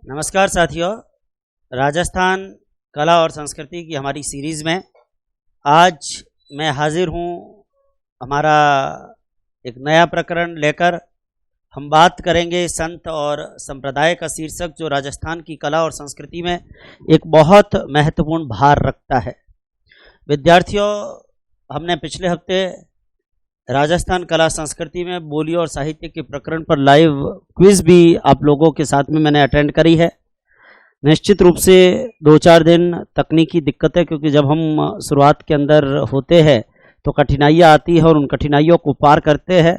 नमस्कार साथियों, राजस्थान कला और संस्कृति की हमारी सीरीज़ में आज मैं हाजिर हूँ। हमारा एक नया प्रकरण लेकर हम बात करेंगे संत और संप्रदाय का शीर्षक, जो राजस्थान की कला और संस्कृति में एक बहुत महत्वपूर्ण भार रखता है। विद्यार्थियों, हमने पिछले हफ्ते राजस्थान कला संस्कृति में बोली और साहित्य के प्रकरण पर लाइव क्विज भी आप लोगों के साथ में मैंने अटेंड करी है। निश्चित रूप से 2-4 दिन तकनीकी दिक्कतें, क्योंकि जब हम शुरुआत के अंदर होते हैं तो कठिनाइयाँ आती है और उन कठिनाइयों को पार करते हैं।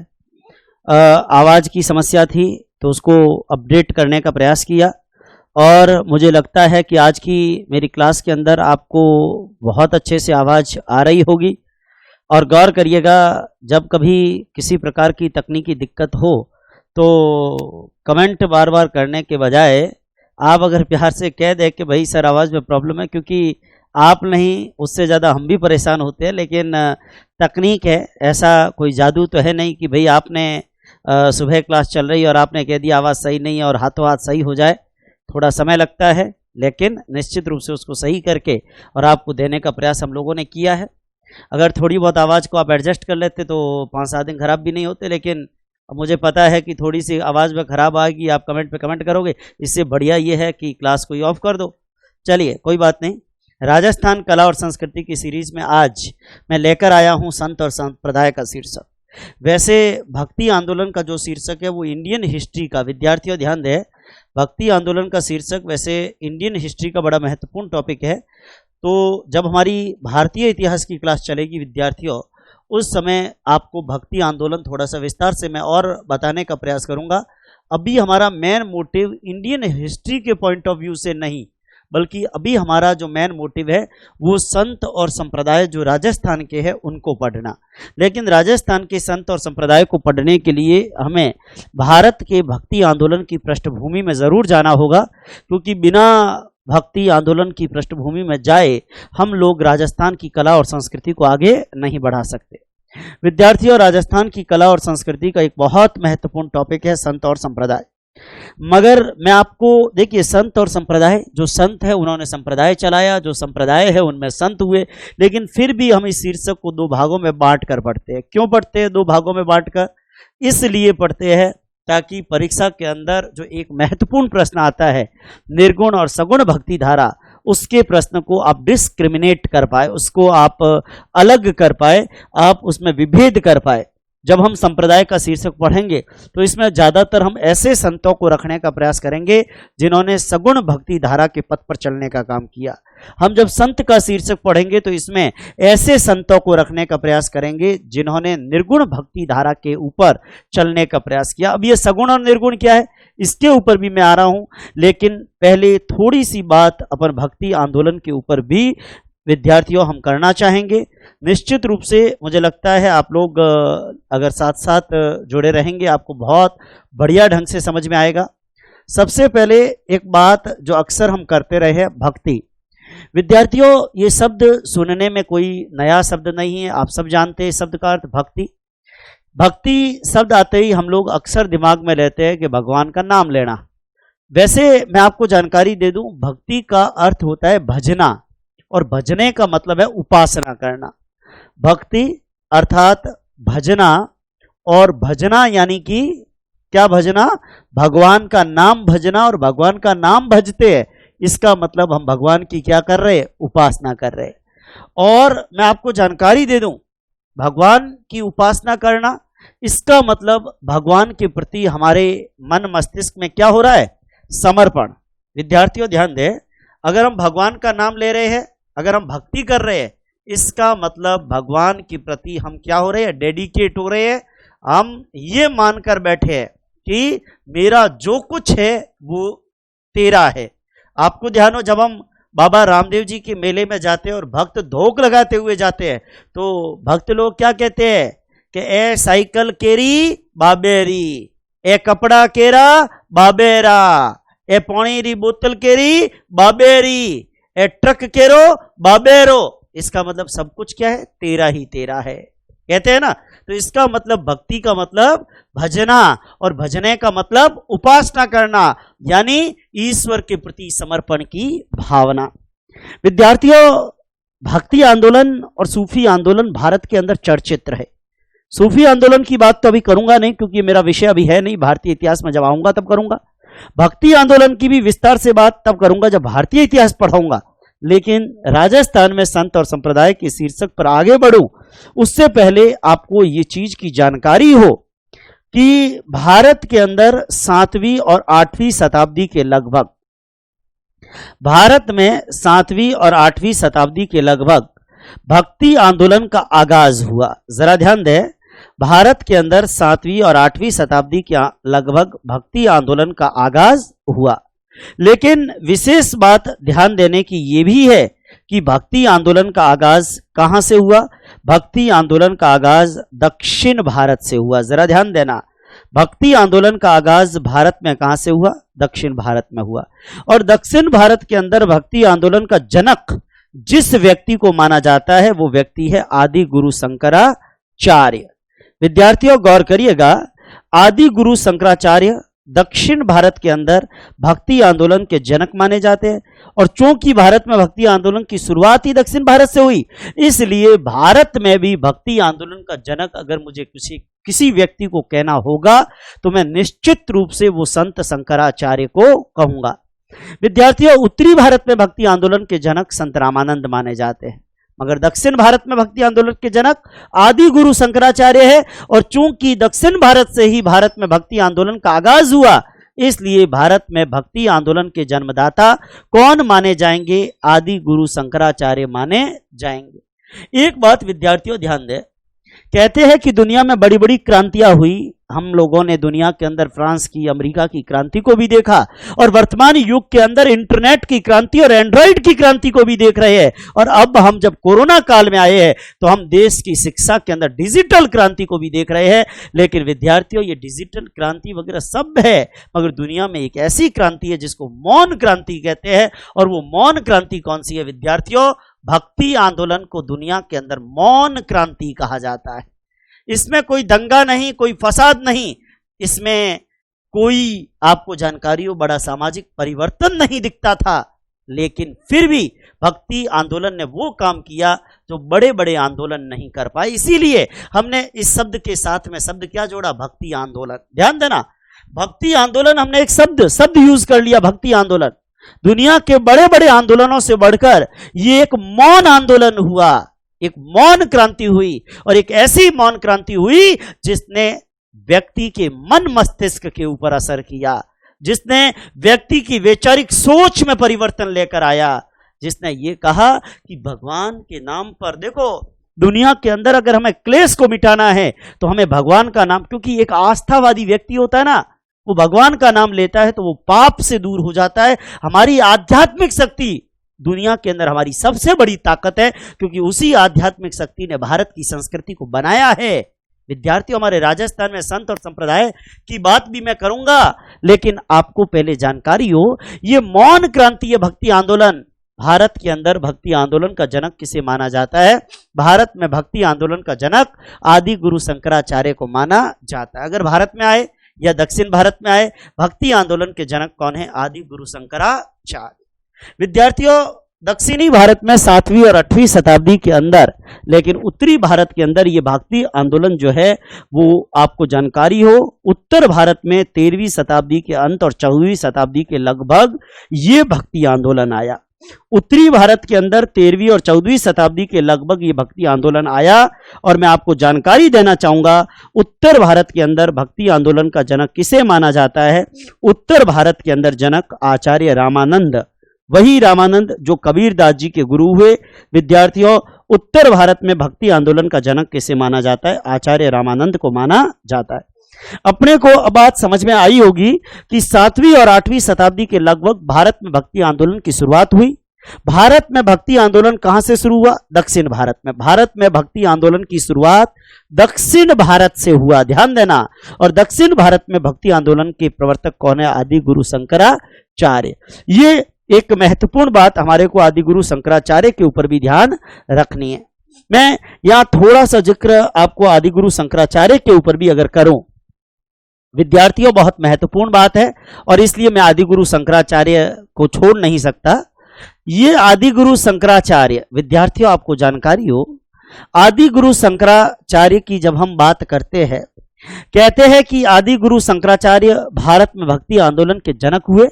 आवाज़ की समस्या थी तो उसको अपडेट करने का प्रयास किया और मुझे लगता है कि आज की मेरी क्लास के अंदर आपको बहुत अच्छे से आवाज़ आ रही होगी। और गौर करिएगा, जब कभी किसी प्रकार की तकनीकी दिक्कत हो तो कमेंट बार बार करने के बजाय आप अगर प्यार से कह दें कि भाई सर आवाज़ में प्रॉब्लम है, क्योंकि आप नहीं उससे ज़्यादा हम भी परेशान होते हैं। लेकिन तकनीक है, ऐसा कोई जादू तो है नहीं कि भाई आपने सुबह क्लास चल रही है और आपने कह दिया आवाज़ सही नहीं है और हाथों हाथ सही हो जाए। थोड़ा समय लगता है, लेकिन निश्चित रूप से उसको सही करके और आपको देने का प्रयास हम लोगों ने किया है। अगर थोड़ी बहुत आवाज़ को आप एडजस्ट कर लेते तो 5-7 दिन खराब भी नहीं होते, लेकिन अब मुझे पता है कि थोड़ी सी आवाज़ में ख़राब आएगी, आप कमेंट पे कमेंट करोगे। इससे बढ़िया ये है कि क्लास को ही ऑफ कर दो। चलिए, कोई बात नहीं। राजस्थान कला और संस्कृति की सीरीज़ में आज मैं लेकर आया हूँ संत और संप्रदाय का शीर्षक। वैसे भक्ति आंदोलन का जो शीर्षक है वो इंडियन हिस्ट्री का, विद्यार्थियों ध्यान दें, भक्ति आंदोलन का शीर्षक वैसे इंडियन हिस्ट्री का बड़ा महत्वपूर्ण टॉपिक है। तो जब हमारी भारतीय इतिहास की क्लास चलेगी विद्यार्थियों, उस समय आपको भक्ति आंदोलन थोड़ा सा विस्तार से मैं और बताने का प्रयास करूंगा। अभी हमारा मेन मोटिव इंडियन हिस्ट्री के पॉइंट ऑफ व्यू से नहीं, बल्कि अभी हमारा जो मेन मोटिव है वो संत और संप्रदाय जो राजस्थान के हैं उनको पढ़ना। लेकिन राजस्थान के संत और संप्रदाय को पढ़ने के लिए हमें भारत के भक्ति आंदोलन की पृष्ठभूमि में ज़रूर जाना होगा, क्योंकि बिना भक्ति आंदोलन की पृष्ठभूमि में जाए हम लोग राजस्थान की कला और संस्कृति को आगे नहीं बढ़ा सकते। विद्यार्थियों, राजस्थान की कला और संस्कृति का एक बहुत महत्वपूर्ण टॉपिक है संत और संप्रदाय। मगर मैं आपको देखिए, संत और संप्रदाय, जो संत है उन्होंने संप्रदाय चलाया, जो संप्रदाय है उनमें संत हुए, लेकिन फिर भी हम इस शीर्षक को 2 भागों में बांट कर पढ़ते हैं। क्यों पढ़ते हैं 2 भागों में बांट कर? इसलिए पढ़ते हैं ताकि परीक्षा के अंदर जो एक महत्वपूर्ण प्रश्न आता है निर्गुण और सगुण भक्ति धारा, उसके प्रश्न को आप डिस्क्रिमिनेट कर पाए, उसको आप अलग कर पाए, आप उसमें विभेद कर पाए। जब हम संप्रदाय का शीर्षक पढ़ेंगे तो इसमें ज़्यादातर हम ऐसे संतों को रखने का प्रयास करेंगे जिन्होंने सगुण भक्ति धारा के पथ पर चलने का काम किया। हम जब संत का शीर्षक पढ़ेंगे तो इसमें ऐसे संतों को रखने का प्रयास करेंगे जिन्होंने निर्गुण भक्ति धारा के ऊपर चलने का प्रयास किया। अब ये सगुण और निर्गुण क्या है, इसके ऊपर भी मैं आ रहा हूँ, लेकिन पहले थोड़ी सी बात अपन भक्ति आंदोलन के ऊपर भी विद्यार्थियों हम करना चाहेंगे। निश्चित रूप से मुझे लगता है आप लोग अगर साथ साथ जुड़े रहेंगे आपको बहुत बढ़िया ढंग से समझ में आएगा। सबसे पहले एक बात जो अक्सर हम करते रहे हैं, भक्ति। विद्यार्थियों, ये शब्द सुनने में कोई नया शब्द नहीं है, आप सब जानते हैं शब्द का अर्थ भक्ति। भक्ति शब्द आते ही हम लोग अक्सर दिमाग में लेते हैं कि भगवान का नाम लेना। वैसे मैं आपको जानकारी दे दूं, भक्ति का अर्थ होता है भजना, और भजने का मतलब है उपासना करना। भक्ति अर्थात भजना, और भजना यानी कि क्या भजना? भगवान का नाम भजना, और भगवान का नाम भजते हैं इसका मतलब हम भगवान की क्या कर रहे हैं? उपासना कर रहे हैं। और मैं आपको जानकारी दे दूं, भगवान की उपासना करना इसका मतलब भगवान के प्रति हमारे मन मस्तिष्क में क्या हो रहा है? समर्पण। विद्यार्थियों ध्यान दें, अगर हम भगवान का नाम ले रहे हैं, अगर हम भक्ति कर रहे हैं, इसका मतलब भगवान के प्रति हम क्या हो रहे हैं? डेडिकेट हो रहे हैं। हम ये मानकर बैठे हैं कि मेरा जो कुछ है वो तेरा है। आपको ध्यान हो, जब हम बाबा रामदेव जी के मेले में जाते हैं और भक्त धोख लगाते हुए जाते हैं तो भक्त लोग क्या कहते हैं कि ए साइकिल केरी बाबेरी, ए कपड़ा केरा बाबेरा, ए पानी री बोतल केरी बाबेरी, ए ट्रक केरो बाबेरो। इसका मतलब सब कुछ क्या है? तेरा ही तेरा है, कहते हैं ना। तो इसका मतलब भक्ति का मतलब भजना, और भजने का मतलब उपासना करना, यानी ईश्वर के प्रति समर्पण की भावना। विद्यार्थियों, भक्ति आंदोलन और सूफी आंदोलन भारत के अंदर चर्चित रहे। सूफी आंदोलन की बात तो अभी करूंगा नहीं, क्योंकि मेरा विषय अभी है नहीं, भारतीय इतिहास में जब आऊंगा तब करूंगा। भक्ति आंदोलन की भी विस्तार से बात तब करूंगा जब भारतीय इतिहास पढ़ाऊंगा। लेकिन राजस्थान में संत और संप्रदाय के शीर्षक पर आगे बढ़ूं उससे पहले आपको ये चीज की जानकारी हो कि भारत के अंदर 7वीं और 8वीं शताब्दी के लगभग, भारत में 7वीं और 8वीं शताब्दी के लगभग भक्ति आंदोलन का आगाज हुआ। जरा ध्यान दें, भारत के अंदर 7वीं और 8वीं शताब्दी के लगभग भक्ति आंदोलन का आगाज हुआ। लेकिन विशेष बात ध्यान देने की यह भी है कि भक्ति आंदोलन का आगाज कहां से हुआ। भक्ति आंदोलन का आगाज दक्षिण भारत से हुआ। जरा ध्यान देना, भक्ति आंदोलन का आगाज भारत में कहां से हुआ? दक्षिण भारत में हुआ। और दक्षिण भारत के अंदर भक्ति आंदोलन का जनक जिस व्यक्ति को माना जाता है वो व्यक्ति है आदि गुरु शंकराचार्य। विद्यार्थियों गौर करिएगा, आदि गुरु शंकराचार्य दक्षिण भारत के अंदर भक्ति आंदोलन के जनक माने जाते हैं। और चूंकि भारत में भक्ति आंदोलन की शुरुआत ही दक्षिण भारत से हुई, इसलिए भारत में भी भक्ति आंदोलन का जनक अगर मुझे किसी व्यक्ति को कहना होगा तो मैं निश्चित रूप से वो संत शंकराचार्य को कहूंगा। विद्यार्थियों, उत्तरी भारत में भक्ति आंदोलन के जनक संत रामानंद माने जाते हैं, मगर दक्षिण भारत में भक्ति आंदोलन के जनक आदि गुरु शंकराचार्य है। और चूंकि दक्षिण भारत से ही भारत में भक्ति आंदोलन का आगाज हुआ, इसलिए भारत में भक्ति आंदोलन के जन्मदाता कौन माने जाएंगे? आदि गुरु शंकराचार्य माने जाएंगे। एक बात विद्यार्थियों ध्यान दें, कहते हैं कि दुनिया में बड़ी बड़ी क्रांतियां हुई। हम लोगों ने दुनिया के अंदर फ्रांस की, अमेरिका की क्रांति को भी देखा, और वर्तमान युग के अंदर इंटरनेट की क्रांति और एंड्रॉइड की क्रांति को भी देख रहे हैं। और अब हम जब कोरोना काल में आए हैं तो हम देश की शिक्षा के अंदर डिजिटल क्रांति को भी देख रहे हैं। लेकिन विद्यार्थियों, ये डिजिटल क्रांति वगैरह सब है, मगर दुनिया में एक ऐसी क्रांति है जिसको मौन क्रांति कहते हैं। और वो मौन क्रांति कौन सी है? विद्यार्थियों, भक्ति आंदोलन को दुनिया के अंदर मौन क्रांति कहा जाता है। इसमें कोई दंगा नहीं, कोई फसाद नहीं, इसमें कोई आपको जानकारी हो बड़ा सामाजिक परिवर्तन नहीं दिखता था। लेकिन फिर भी भक्ति आंदोलन ने वो काम किया जो बड़े बड़े आंदोलन नहीं कर पाए। इसीलिए हमने इस शब्द के साथ में शब्द क्या जोड़ा? भक्ति आंदोलन। ध्यान देना, भक्ति आंदोलन हमने एक शब्द यूज कर लिया, भक्ति आंदोलन। दुनिया के बड़े बड़े आंदोलनों से बढ़कर ये एक मौन आंदोलन हुआ, एक मौन क्रांति हुई। और एक ऐसी मौन क्रांति हुई जिसने व्यक्ति के मन मस्तिष्क के ऊपर असर किया, जिसने व्यक्ति की वैचारिक सोच में परिवर्तन लेकर आया, जिसने ये कहा कि भगवान के नाम पर, देखो दुनिया के अंदर अगर हमें क्लेश को मिटाना है तो हमें भगवान का नाम, क्योंकि एक आस्थावादी व्यक्ति होता है ना, वो भगवान का नाम लेता है तो वो पाप से दूर हो जाता है। हमारी आध्यात्मिक शक्ति दुनिया के अंदर हमारी सबसे बड़ी ताकत है, क्योंकि उसी आध्यात्मिक शक्ति ने भारत की संस्कृति को बनाया है। विद्यार्थियों, हमारे राजस्थान में संत और संप्रदाय की बात भी मैं करूंगा, लेकिन आपको पहले जानकारी हो ये मौन क्रांति, ये भक्ति आंदोलन, भारत के अंदर भक्ति आंदोलन का जनक किसे माना जाता है? भारत में भक्ति आंदोलन का जनक आदि गुरु शंकराचार्य को माना जाता है। अगर भारत में आए या दक्षिण भारत में आए, भक्ति आंदोलन के जनक कौन है? आदि गुरु शंकराचार्य। विद्यार्थियों, दक्षिणी भारत में 7वीं और 8वीं शताब्दी के अंदर, लेकिन उत्तरी भारत के अंदर ये भक्ति आंदोलन जो है वो आपको जानकारी हो, उत्तर भारत में 13वीं शताब्दी के अंत और 14वीं शताब्दी के लगभग ये भक्ति आंदोलन आया। उत्तरी भारत के अंदर 13वीं और 14वीं शताब्दी के लगभग ये भक्ति आंदोलन आया। और मैं आपको जानकारी देना चाहूंगा, उत्तर भारत के अंदर भक्ति आंदोलन का जनक किसे माना जाता है? उत्तर भारत के अंदर जनक आचार्य रामानंद, वही रामानंद जो कबीरदास जी के गुरु हुए। विद्यार्थियों, उत्तर भारत में भक्ति आंदोलन का जनक किसे माना जाता है? आचार्य रामानंद को माना जाता है। अपने को अब बात समझ में आई होगी कि 7वीं और 8वीं शताब्दी के लगभग भारत में भक्ति आंदोलन की शुरुआत हुई। भारत में भक्ति आंदोलन कहां से शुरू हुआ? दक्षिण भारत में। भारत में भक्ति आंदोलन की शुरुआत दक्षिण भारत से हुआ, ध्यान देना। और दक्षिण भारत में भक्ति आंदोलन के प्रवर्तक कौन है? आदि गुरु शंकराचार्य। ये एक महत्वपूर्ण बात हमारे को आदि गुरु शंकराचार्य के ऊपर भी ध्यान रखनी है। मैं यहां थोड़ा सा जिक्र आपको आदि गुरु शंकराचार्य के ऊपर भी अगर करूं विद्यार्थियों बहुत महत्वपूर्ण बात है और इसलिए मैं आदिगुरु शंकराचार्य को छोड़ नहीं सकता। ये आदिगुरु शंकराचार्य, विद्यार्थियों आपको जानकारी हो, आदिगुरु शंकराचार्य की जब हम बात करते हैं, कहते हैं कि आदिगुरु शंकराचार्य भारत में भक्ति आंदोलन के जनक हुए।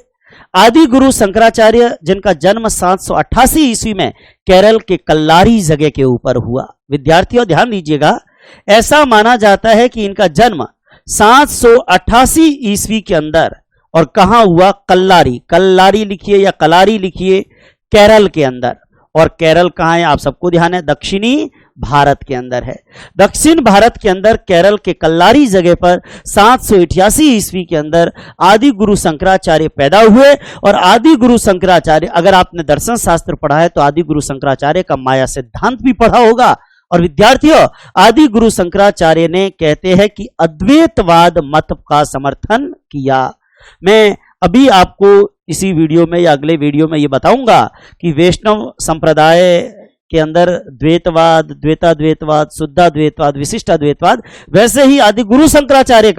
आदिगुरु शंकराचार्य जिनका जन्म 788 ईस्वी में केरल के कल्लारी जगह के ऊपर हुआ। विद्यार्थियों ध्यान दीजिएगा, ऐसा माना जाता है कि इनका जन्म 788 ईस्वी के अंदर, और कहां हुआ? कल्लारी। कल्लारी लिखिए या कलारी लिखिए, केरल के अंदर। और केरल कहां है? आप सबको ध्यान है, दक्षिणी भारत के अंदर है। दक्षिण भारत के अंदर केरल के कल्लारी जगह पर 788 ईस्वी के अंदर आदि गुरु शंकराचार्य पैदा हुए। और आदि गुरु शंकराचार्य, अगर आपने दर्शन शास्त्र पढ़ा है तो आदि गुरु शंकराचार्य का माया सिद्धांत भी पढ़ा होगा। और विद्यार्थियों, आदि गुरु शंकराचार्य ने कहते हैं कि अद्वैतवाद मत का समर्थन किया। मैं अभी आपको इसी वीडियो में या अगले वीडियो में ये बताऊंगा कि वैष्णव संप्रदाय के अंदर द्वैतवाद, द्वैताद्वैतवाद, शुद्धाद्वैतवाद, विशिष्टाद्वैतवाद, वैसे ही आदि गुरु शंकराचार्य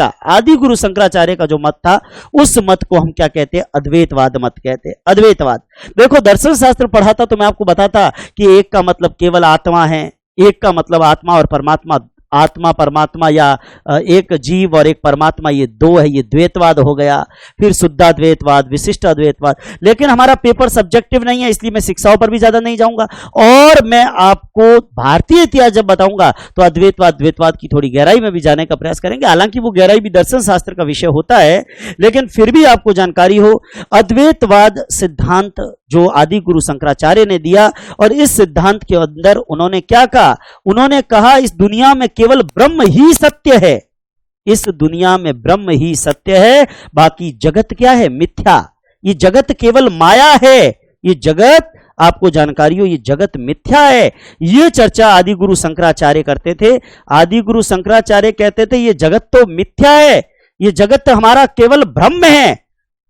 का जो मत था, उस मत को हम क्या कहते हैं? अद्वैतवाद मत कहते हैं। अद्वैतवाद, देखो दर्शन शास्त्र पढ़ा था तो मैं आपको बताता कि एक का मतलब केवल आत्मा है, एक का मतलब आत्मा और परमात्मा, आत्मा परमात्मा या एक जीव और एक परमात्मा, ये दो है, ये द्वैतवाद हो गया। फिर शुद्धाद्वैतवाद, विशिष्टाद्वैतवाद। लेकिन हमारा पेपर सब्जेक्टिव नहीं है, इसलिए मैं शिक्षाओं पर भी ज्यादा नहीं जाऊंगा। और मैं आपको भारतीय इतिहास जब बताऊंगा तो अद्वैतवाद, द्वैतवाद की थोड़ी गहराई में भी जाने का प्रयास करेंगे। हालांकि वो गहराई भी दर्शन शास्त्र का विषय होता है, लेकिन फिर भी आपको जानकारी हो, अद्वैतवाद सिद्धांत जो आदि गुरु शंकराचार्य ने दिया, और इस सिद्धांत के अंदर उन्होंने क्या कहा? उन्होंने कहा इस दुनिया में केवल ब्रह्म ही सत्य है। इस दुनिया में ब्रह्म ही सत्य है, बाकी जगत क्या है? मिथ्या। ये जगत केवल माया है, ये जगत, आपको जानकारी हो, ये जगत मिथ्या है। ये चर्चा आदि गुरु शंकराचार्य करते थे। आदि गुरु शंकराचार्य कहते थे ये जगत तो मिथ्या है, ये जगत हमारा केवल ब्रह्म है।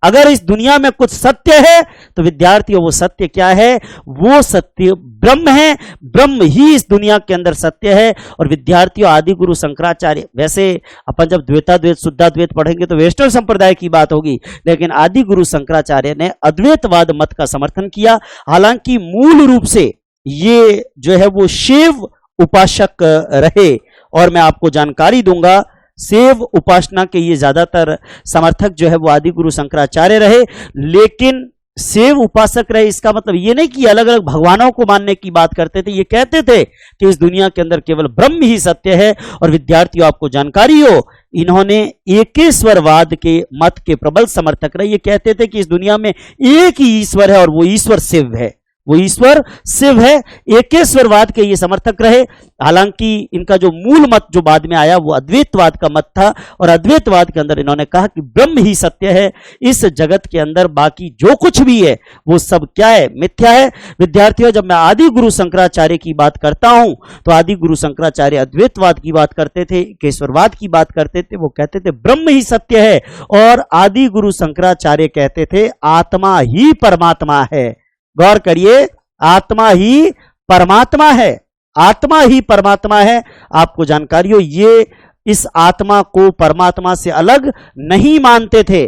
अगर इस दुनिया में कुछ सत्य है तो विद्यार्थियों वो सत्य क्या है? वो सत्य ब्रह्म है, ब्रह्म ही इस दुनिया के अंदर सत्य है। और विद्यार्थियों, आदि गुरु शंकराचार्य, वैसे अपन जब द्वैताद्वैत, शुद्धाद्वैत पढ़ेंगे तो वैष्णव संप्रदाय की बात होगी, लेकिन आदि गुरु शंकराचार्य ने अद्वैतवाद मत का समर्थन किया। हालांकि मूल रूप से ये जो है वो शिव उपासक रहे, और मैं आपको जानकारी दूंगा शिव उपासना के ये ज्यादातर समर्थक जो है वो आदि गुरु शंकराचार्य रहे। लेकिन शिव उपासक रहे इसका मतलब ये नहीं कि अलग अलग भगवानों को मानने की बात करते थे। ये कहते थे कि इस दुनिया के अंदर केवल ब्रह्म ही सत्य है। और विद्यार्थियों, आपको जानकारी हो, इन्होंने एकेश्वरवाद के मत के प्रबल समर्थक रहे। ये कहते थे कि इस दुनिया में एक ही ईश्वर है और वो ईश्वर शिव है, वो ईश्वर शिव है। एकेश्वरवाद के ये समर्थक रहे। हालांकि इनका जो मूल मत जो बाद में आया वो अद्वैतवाद का मत था, और अद्वैतवाद के अंदर इन्होंने कहा कि ब्रह्म ही सत्य है, इस जगत के अंदर बाकी जो कुछ भी है वो सब क्या है? मिथ्या है। विद्यार्थियों, जब मैं आदि गुरु शंकराचार्य की बात करता हूं तो आदि गुरु शंकराचार्य अद्वैतवाद की बात करते थे, एकेश्वरवाद की बात करते थे। वो कहते थे ब्रह्म ही सत्य है, और आदि गुरु शंकराचार्य कहते थे आत्मा ही परमात्मा है। गौर करिए, आत्मा ही परमात्मा है, आत्मा ही परमात्मा है। आपको जानकारी हो, ये इस आत्मा को परमात्मा से अलग नहीं मानते थे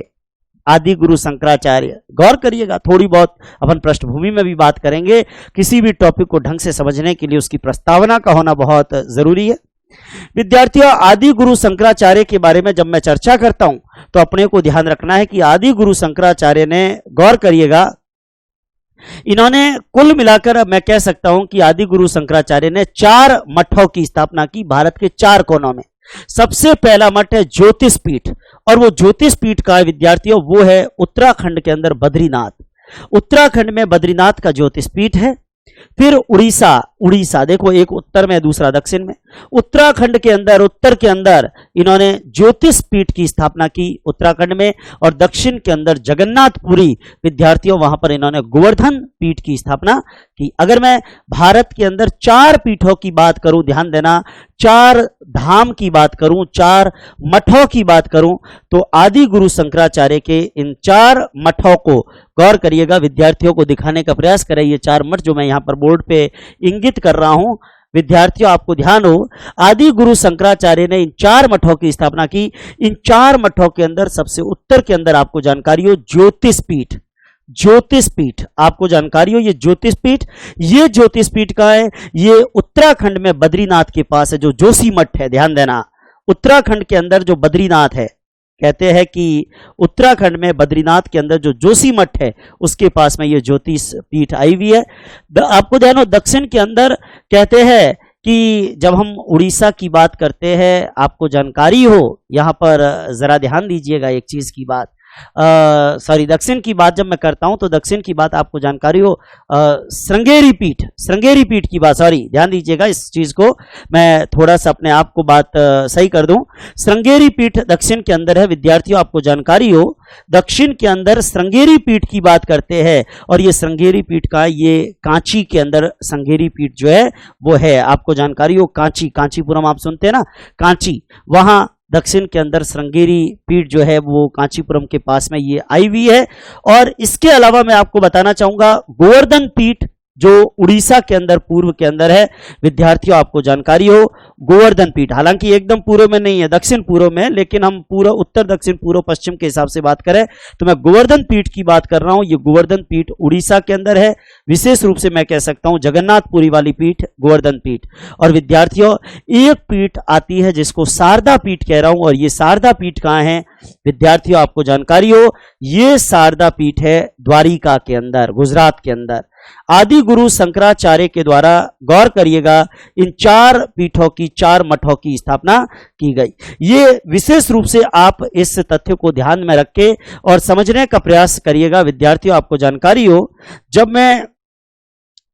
आदि गुरु शंकराचार्य। गौर करिएगा, थोड़ी बहुत अपन पृष्ठभूमि में भी बात करेंगे। किसी भी टॉपिक को ढंग से समझने के लिए उसकी प्रस्तावना का होना बहुत जरूरी है। विद्यार्थियों, आदि गुरु शंकराचार्य के बारे में जब मैं चर्चा करता हूं तो अपने को ध्यान रखना है कि आदि गुरु शंकराचार्य ने, गौर करिएगा, इन्होंने कुल मिलाकर मैं कह सकता हूं कि आदि गुरु शंकराचार्य ने 4 मठों की स्थापना की भारत के 4 कोनों में। सबसे पहला मठ है ज्योतिष पीठ, और वो ज्योतिष पीठ का विद्यार्थियों वो है उत्तराखंड के अंदर बद्रीनाथ। उत्तराखंड में बद्रीनाथ का ज्योतिष पीठ है। फिर उड़ीसा, देखो एक उत्तर में दूसरा दक्षिण में। उत्तराखंड के अंदर, उत्तर के अंदर इन्होंने ज्योतिष पीठ की स्थापना की उत्तराखंड में, और दक्षिण के अंदर जगन्नाथपुरी, विद्यार्थियों वहां पर इन्होंने गोवर्धन पीठ की स्थापना की। अगर मैं भारत के अंदर 4 पीठों की बात करूं, ध्यान देना, 4 धाम की बात करूं, 4 मठों की बात करूं, तो आदि गुरु शंकराचार्य के इन 4 मठों को, गौर करिएगा, विद्यार्थियों को दिखाने का प्रयास करें। ये 4 मठ जो मैं यहां पर बोर्ड पे इंगित कर रहा हूं, विद्यार्थियों आपको ध्यान हो, आदि गुरु शंकराचार्य ने इन 4 मठों की स्थापना की। इन 4 मठों के अंदर सबसे उत्तर के अंदर आपको जानकारी हो ज्योतिष पीठ, ज्योतिष पीठ आपको जानकारी हो, ये ज्योतिष पीठ, ये ज्योतिष पीठ का है, ये उत्तराखंड में बद्रीनाथ के पास है, जो जोशी मठ है। ध्यान देना, उत्तराखंड के अंदर जो बद्रीनाथ है, कहते हैं कि उत्तराखंड में बद्रीनाथ के अंदर जो जोशी मठ है उसके पास में ये ज्योतिष पीठ आई हुई है। आपको ध्यान हो, दक्षिण के अंदर कहते हैं कि जब हम उड़ीसा की बात करते हैं, आपको जानकारी हो, यहां पर जरा ध्यान दीजिएगा एक चीज की बात, सॉरी दक्षिण की बात जब मैं करता हूं तो दक्षिण की बात आपको जानकारी हो, श्रृंगेरी पीठ, श्रृंगेरी पीठ की बात, सॉरी ध्यान दीजिएगा इस चीज को, मैं थोड़ा सा अपने आप को बात सही कर दूं। श्रृंगेरी पीठ दक्षिण के अंदर है। विद्यार्थियों आपको जानकारी हो, दक्षिण के अंदर श्रृंगेरी पीठ की बात करते हैं, और ये श्रृंगेरी पीठ का, ये कांची के अंदर श्रृंगेरी पीठ जो है वो है। आपको जानकारी हो, कांची, कांचीपुरम आप सुनते हैं ना, कांची, वहां दक्षिण के अंदर श्रृंगेरी पीठ जो है वो कांचीपुरम के पास में ये आई हुई है। और इसके अलावा मैं आपको बताना चाहूंगा गोवर्धन पीठ जो उड़ीसा के अंदर पूर्व के अंदर है। विद्यार्थियों आपको जानकारी हो, गोवर्धन पीठ, हालांकि एकदम पूर्व में नहीं है, दक्षिण पूर्व में, लेकिन हम पूरा उत्तर दक्षिण पूर्व पश्चिम के हिसाब से बात करें तो मैं गोवर्धन पीठ की बात कर रहा हूं। ये गोवर्धन पीठ उड़ीसा के अंदर है, विशेष रूप से मैं कह सकता हूं जगन्नाथपुरी वाली पीठ गोवर्धन पीठ। और विद्यार्थियों एक पीठ आती है जिसको शारदा पीठ कह रहा हूं, और ये शारदा पीठ कहां है? विद्यार्थियों आपको जानकारी हो, ये शारदा पीठ है द्वारिका के अंदर, गुजरात के अंदर। आदि गुरु शंकराचार्य के द्वारा, गौर करिएगा, इन 4 पीठों की, 4 मठों की स्थापना की गई। ये विशेष रूप से आप इस तथ्य को ध्यान में रख के और समझने का प्रयास करिएगा। विद्यार्थियों आपको जानकारी हो, जब मैं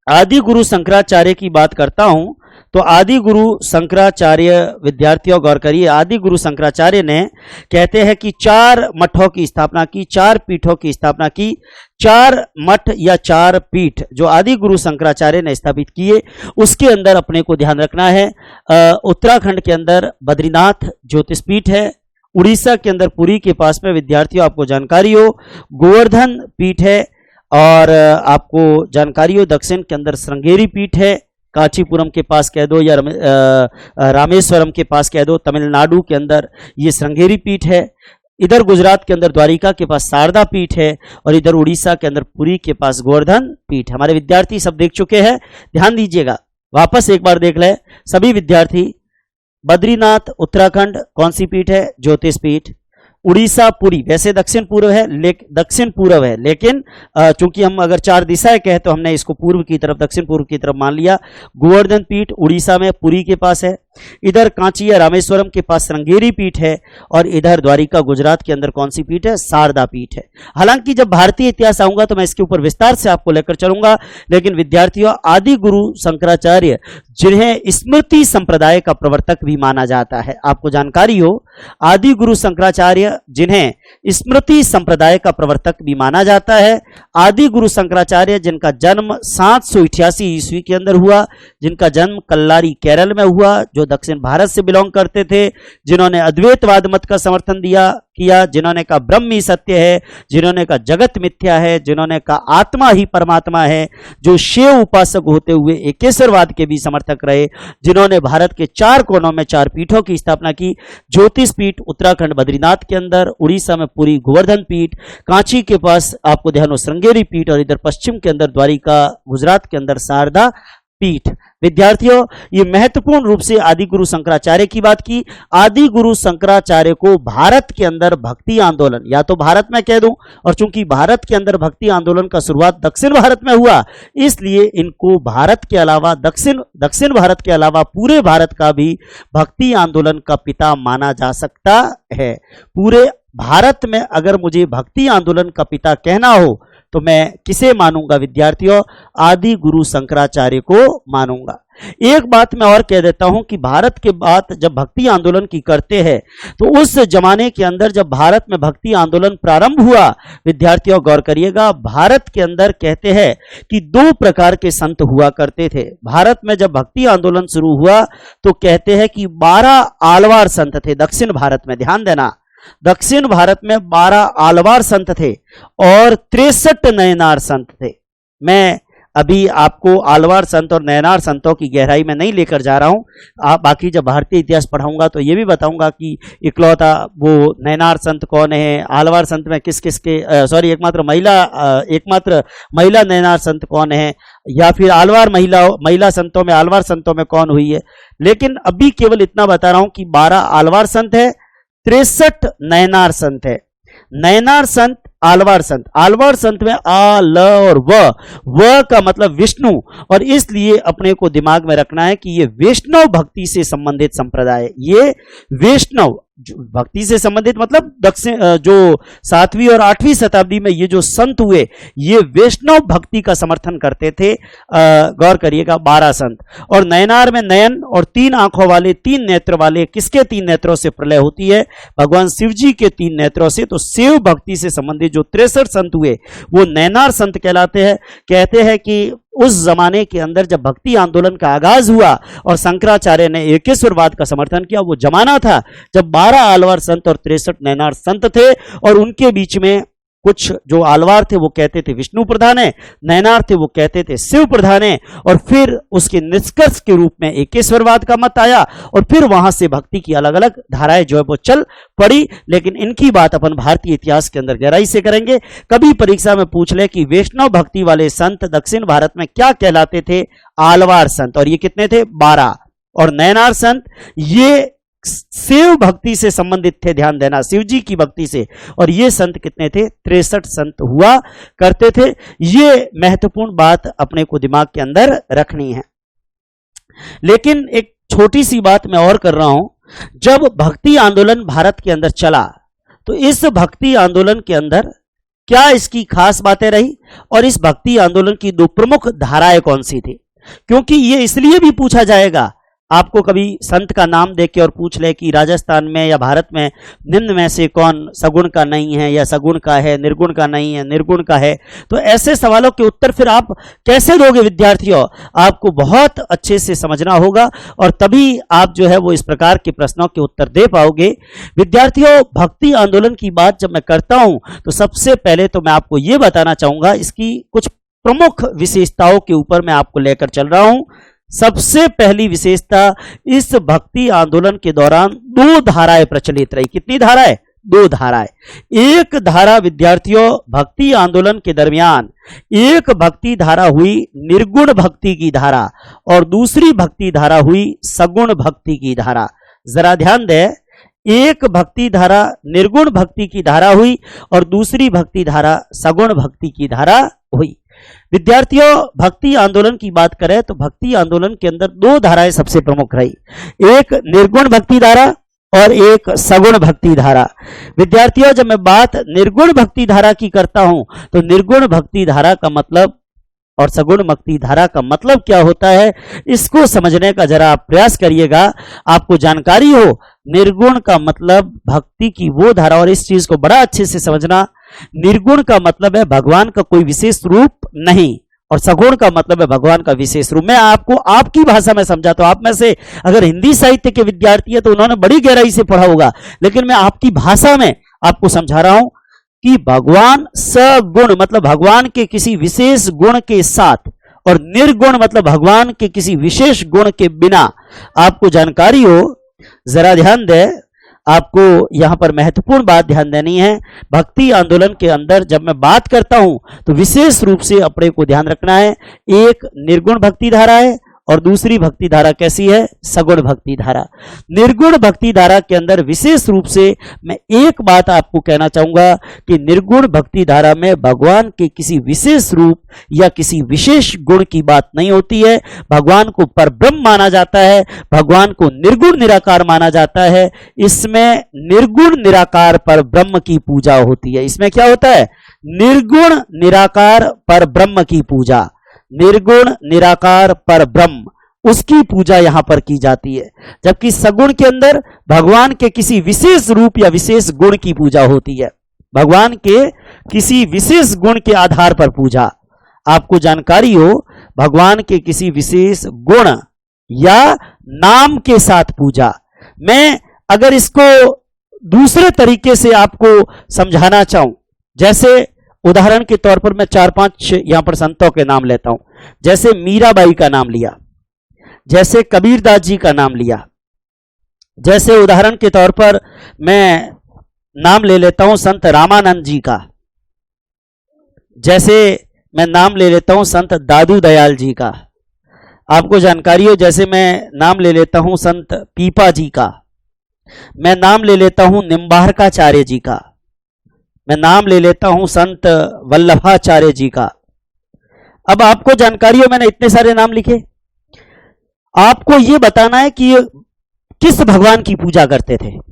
आदि गुरु शंकराचार्य की बात करता हूं तो आदि गुरु शंकराचार्य, विद्यार्थियों गौर करिए, आदि गुरु शंकराचार्य ने कहते हैं कि 4 मठों की स्थापना की, 4 पीठों की स्थापना की। 4 मठ या 4 पीठ जो आदि गुरु शंकराचार्य ने स्थापित किए, उसके अंदर अपने को ध्यान रखना है। उत्तराखंड के अंदर बद्रीनाथ ज्योतिष पीठ है, उड़ीसा के अंदर पुरी के पास में, विद्यार्थियों आपको जानकारी हो, गोवर्धन पीठ है, और आपको जानकारी हो दक्षिण के अंदर श्रृंगेरी पीठ है, कांचीपुरम के पास कह दो या रामेश्वरम के पास कह दो, तमिलनाडु के अंदर ये श्रृंगेरी पीठ है। इधर गुजरात के अंदर द्वारिका के पास शारदा पीठ है, और इधर उड़ीसा के अंदर पुरी के पास गोवर्धन पीठ। हमारे विद्यार्थी सब देख चुके हैं, ध्यान दीजिएगा, वापस एक बार देख ले सभी विद्यार्थी। बद्रीनाथ उत्तराखंड कौन सी पीठ है? ज्योतिष पीठ। उड़ीसा पुरी, वैसे दक्षिण पूर्व है, दक्षिण पूर्व है, लेकिन चूंकि हम अगर 4 दिशाएं कहे तो हमने इसको पूर्व की तरफ, दक्षिण पूर्व की तरफ मान लिया। गोवर्धन पीठ उड़ीसा में पुरी के पास है, इधर कांची या रामेश्वरम के पास श्रृंगेरी पीठ है, और इधर द्वारिका गुजरात के अंदर कौन सी पीठ है? शारदा पीठ है। हालांकि जब भारतीय इतिहास आऊंगा तो मैं इसके ऊपर विस्तार से आपको लेकर चलूंगा, लेकिन विद्यार्थियों आदि गुरु शंकराचार्य जिन्हें स्मृति संप्रदाय का प्रवर्तक भी माना जाता है, आपको जानकारी हो, आदि गुरु शंकराचार्य जिन्हें स्मृति संप्रदाय का प्रवर्तक भी माना जाता है। आदि गुरु शंकराचार्य जिनका जन्म 788 ईस्वी के अंदर हुआ, जिनका जन्म कल्लारी केरल में हुआ, जो दक्षिण भारत से बिलोंग करते थे, जिन्होंने अद्वैतवाद मत का समर्थन किया, जिन्होंने कहा ब्रह्म ही सत्य है, जिन्होंने कहा जगत मिथ्या है, जिन्होंने कहा आत्मा ही परमात्मा है, जो शिव उपासक होते हुए एकेश्वरवाद के भी समर्थक रहे, जिन्होंने भारत के 4 कोनों में 4 पीठों की स्थापना की। ज्योतिष पीठ उत्तराखंड बद्रीनाथ के अंदर, उड़ीसा में पुरी गोवर्धन पीठ, कांची के पास आपको ध्यान हो श्रृंगेरी पीठ, और इधर पश्चिम के अंदर द्वारिका, गुजरात के अंदर शारदा पीठ। विद्यार्थियों ये महत्वपूर्ण रूप से आदि गुरु शंकराचार्य की बात की। आदि गुरु शंकराचार्य को भारत के अंदर भक्ति आंदोलन, या तो भारत में कह दूं, और चूंकि भारत के अंदर भक्ति आंदोलन का शुरुआत दक्षिण भारत में हुआ, इसलिए इनको भारत के अलावा, दक्षिण भारत के अलावा पूरे भारत का भी भक्ति आंदोलन का पिता माना जा सकता है। पूरे भारत में अगर मुझे भक्ति आंदोलन का पिता कहना हो तो मैं किसे मानूंगा? विद्यार्थियों आदि गुरु शंकराचार्य को मानूंगा। एक बात मैं और कह देता हूं कि भारत के बाद जब भक्ति आंदोलन की करते हैं तो उस जमाने के अंदर जब भारत में भक्ति आंदोलन प्रारंभ हुआ, विद्यार्थियों गौर करिएगा, भारत के अंदर कहते हैं कि 2 प्रकार के संत हुआ करते थे। भारत में जब भक्ति आंदोलन शुरू हुआ तो कहते हैं कि 12 आलवार संत थे दक्षिण भारत में, ध्यान देना, दक्षिण भारत में 12 आलवार संत थे और 63 नयनार संत थे। मैं अभी आपको आलवार संत और नयनार संतों की गहराई में नहीं लेकर जा रहा हूं। बाकी जब भारतीय इतिहास पढ़ाऊंगा तो ये भी बताऊंगा कि इकलौता वो नयनार संत कौन है, आलवार संत में किस किस के एकमात्र महिला नयनार संत कौन है, या फिर आलवार महिला संतों में आलवार संतों में कौन हुई है। लेकिन अभी केवल इतना बता रहा हूं कि 12 आलवार संत है, 63 नयनार संत है। नयनार संत, आलवार संत में आ, ल और व का मतलब विष्णु, और इसलिए अपने को दिमाग में रखना है कि ये वैष्णव भक्ति से संबंधित संप्रदाय है। ये वैष्णव भक्ति से संबंधित मतलब दक्षिण जो 7वीं और 8वीं शताब्दी में ये जो संत हुए ये वैष्णव भक्ति का समर्थन करते थे। गौर करिएगा 12 संत। और नयनार में नयन और 3 आंखों वाले, 3 नेत्र वाले, किसके 3 नेत्रों से प्रलय होती है? भगवान शिव जी के 3 नेत्रों से। तो शिव भक्ति से संबंधित जो 63 संत हुए वो नयनार संत कहलाते हैं। कहते हैं कि उस जमाने के अंदर जब भक्ति आंदोलन का आगाज हुआ और शंकराचार्य ने एकेश्वरवाद का समर्थन किया, वो जमाना था जब 12 आलवार संत और 63 नयनार संत थे, और उनके बीच में कुछ जो आलवार थे वो कहते थे विष्णु प्रधान है, नयनार थे वो कहते थे शिव प्रधान है, और फिर उसके निष्कर्ष के रूप में एकेश्वरवाद का मत आया, और फिर वहां से भक्ति की अलग अलग धाराएं जो है वो चल पड़ी। लेकिन इनकी बात अपन भारतीय इतिहास के अंदर गहराई से करेंगे। कभी परीक्षा में पूछ ले कि वैष्णव भक्ति वाले संत दक्षिण भारत में क्या कहलाते थे? आलवार संत, और ये कितने थे? 12। और नयनार संत ये शिव भक्ति से संबंधित थे, ध्यान देना, शिव जी की भक्ति से। और ये संत कितने थे? 63 संत हुआ करते थे। ये महत्वपूर्ण बात अपने को दिमाग के अंदर रखनी है। लेकिन एक छोटी सी बात मैं और कर रहा हूं, जब भक्ति आंदोलन भारत के अंदर चला तो इस भक्ति आंदोलन के अंदर क्या इसकी खास बातें रही, और इस भक्ति आंदोलन की 2 प्रमुख धाराएं कौन सी थी? क्योंकि ये इसलिए भी पूछा जाएगा, आपको कभी संत का नाम देख के और पूछ ले कि राजस्थान में या भारत में निम्न में से कौन सगुण का नहीं है, या सगुण का है, निर्गुण का नहीं है, निर्गुण का है, तो ऐसे सवालों के उत्तर फिर आप कैसे दोगे विद्यार्थियों? आपको बहुत अच्छे से समझना होगा, और तभी आप जो है वो इस प्रकार के प्रश्नों के उत्तर दे पाओगे। विद्यार्थियों, भक्ति आंदोलन की बात जब मैं करता हूं तो सबसे पहले तो मैं आपको ये बताना चाहूंगा, इसकी कुछ प्रमुख विशेषताओं के ऊपर मैं आपको लेकर चल रहा हूं। सबसे पहली विशेषता, इस भक्ति आंदोलन के दौरान 2 धाराएं प्रचलित रही। कितनी धाराएं? 2 धाराएं। एक धारा विद्यार्थियों भक्ति आंदोलन के दरमियान एक भक्ति धारा हुई निर्गुण भक्ति की धारा, और दूसरी भक्ति धारा हुई सगुण भक्ति की धारा। जरा ध्यान दें, एक भक्ति धारा निर्गुण भक्ति की धारा हुई और दूसरी भक्ति धारा सगुण भक्ति की धारा हुई। विद्यार्थियों, भक्ति आंदोलन की बात करें तो भक्ति आंदोलन के अंदर 2 धाराएं सबसे प्रमुख रही, एक निर्गुण भक्ति धारा और एक सगुण भक्ति धारा। विद्यार्थियों, जब मैं बात निर्गुण भक्ति धारा की करता हूं तो निर्गुण भक्ति धारा का मतलब और सगुण भक्ति धारा का मतलब क्या होता है, इसको समझने का जरा आप प्रयास करिएगा, आपको जानकारी हो। निर्गुण का मतलब भक्ति की वो धारा, और इस चीज को बड़ा अच्छे से समझना, निर्गुण का मतलब है भगवान का कोई विशेष रूप नहीं, और सगुण का मतलब है भगवान का विशेष रूप। मैं आपको आपकी भाषा में समझाता हूं। आप में से अगर हिंदी साहित्य के विद्यार्थी है तो उन्होंने बड़ी गहराई से पढ़ा होगा, लेकिन मैं आपकी भाषा में आपको समझा रहा हूं कि भगवान सगुण मतलब भगवान के किसी विशेष गुण के साथ, और निर्गुण मतलब भगवान के किसी विशेष गुण के बिना। आपको जानकारी हो, जरा ध्यान दे, आपको यहां पर महत्वपूर्ण बात ध्यान देनी है। भक्ति आंदोलन के अंदर जब मैं बात करता हूं तो विशेष रूप से अपने को ध्यान रखना है, एक निर्गुण भक्ति धारा है और दूसरी भक्ति धारा कैसी है? सगुण भक्ति धारा। निर्गुण भक्ति धारा के अंदर विशेष रूप से मैं एक बात आपको कहना चाहूंगा कि निर्गुण भक्ति धारा में भगवान के किसी विशेष रूप या किसी विशेष गुण की बात नहीं होती है। भगवान को परब्रह्म माना जाता है, भगवान को निर्गुण निराकार माना जाता है। इसमें निर्गुण निराकार परब्रह्म की पूजा होती है। इसमें क्या होता है? निर्गुण निराकार परब्रह्म की पूजा, निर्गुण निराकार पर ब्रह्म, उसकी पूजा यहां पर की जाती है। जबकि सगुण के अंदर भगवान के किसी विशेष रूप या विशेष गुण की पूजा होती है, भगवान के किसी विशेष गुण के आधार पर पूजा। आपको जानकारी हो, भगवान के किसी विशेष गुण या नाम के साथ पूजा। मैं अगर इसको दूसरे तरीके से आपको समझाना चाहूं, जैसे उदाहरण के तौर पर मैं 4-5 यहां पर संतों के नाम लेता हूं, जैसे मीराबाई का नाम लिया, जैसे कबीरदास जी का नाम लिया, जैसे उदाहरण के तौर पर मैं नाम ले लेता हूं संत रामानंद जी का, जैसे मैं नाम ले लेता हूं संत दादू दयाल जी का, आपको जानकारी हो जैसे मैं नाम ले लेता हूं संत पीपा जी का, मैं नाम ले लेता हूं निम्बारकाचार्य जी का, मैं नाम ले लेता हूं संत वल्लभाचार्य जी का। अब आपको जानकारी हो मैंने इतने सारे नाम लिखे, आपको यह बताना है कि किस भगवान की पूजा करते थे।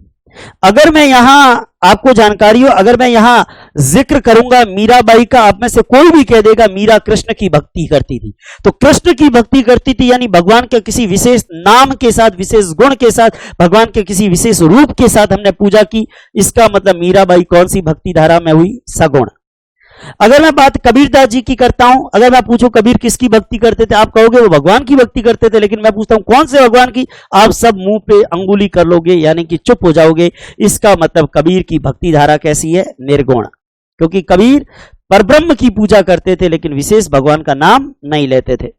अगर मैं यहां आपको जानकारी हो, अगर मैं यहां जिक्र करूंगा मीराबाई का, आप में से कोई भी कह देगा मीरा कृष्ण की भक्ति करती थी, तो कृष्ण की भक्ति करती थी यानी भगवान के किसी विशेष नाम के साथ, विशेष गुण के साथ, भगवान के किसी विशेष रूप के साथ हमने पूजा की। इसका मतलब मीराबाई कौन सी भक्ति धारा में हुई? सगुण। अगर मैं बात कबीरदास जी की करता हूं, अगर मैं पूछूं कबीर किसकी भक्ति करते थे, आप कहोगे वो भगवान की भक्ति करते थे, लेकिन मैं पूछता हूं कौन से भगवान की, आप सब मुंह पे अंगुली कर लोगे यानी कि चुप हो जाओगे। इसका मतलब कबीर की भक्ति धारा कैसी है? निर्गुण। क्योंकि कबीर परब्रह्म की पूजा करते थे लेकिन विशेष भगवान का नाम नहीं लेते थे।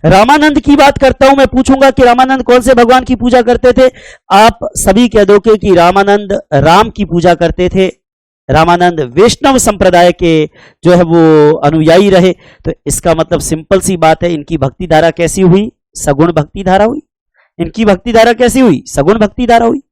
रामानंद की बात करता हूं, मैं पूछूंगा कि रामानंद कौन से भगवान की पूजा करते थे, आप सभी कह दोगे कि रामानंद राम की पूजा करते थे। रामानंद वैष्णव संप्रदाय के जो है वो अनुयायी रहे, तो इसका मतलब सिंपल सी बात है, इनकी भक्ति धारा कैसी हुई? सगुण भक्ति धारा हुई। इनकी भक्ति धारा कैसी हुई? सगुण भक्ति धारा हुई।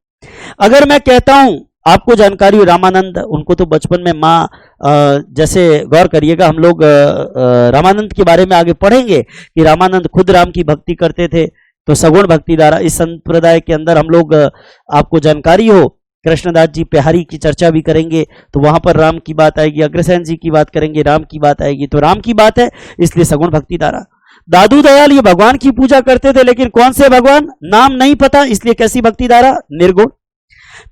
अगर मैं कहता हूं, आपको जानकारी हो रामानंद, उनको तो बचपन में माँ, जैसे गौर करिएगा, हम लोग रामानंद के बारे में आगे पढ़ेंगे कि रामानंद खुद राम की भक्ति करते थे, तो सगुण भक्ति धारा इस संप्रदाय के अंदर हम लोग, आपको जानकारी हो कृष्णदास जी पेहारी की चर्चा भी करेंगे तो वहां पर राम की बात आएगी, अग्रसेन जी की बात करेंगे राम की बात आएगी, तो राम की बात है इसलिए सगुण भक्ति धारा। दादू दयाल ये भगवान की पूजा करते थे लेकिन कौन से भगवान? नाम नहीं पता, इसलिए कैसी भक्ति धारा? निर्गुण।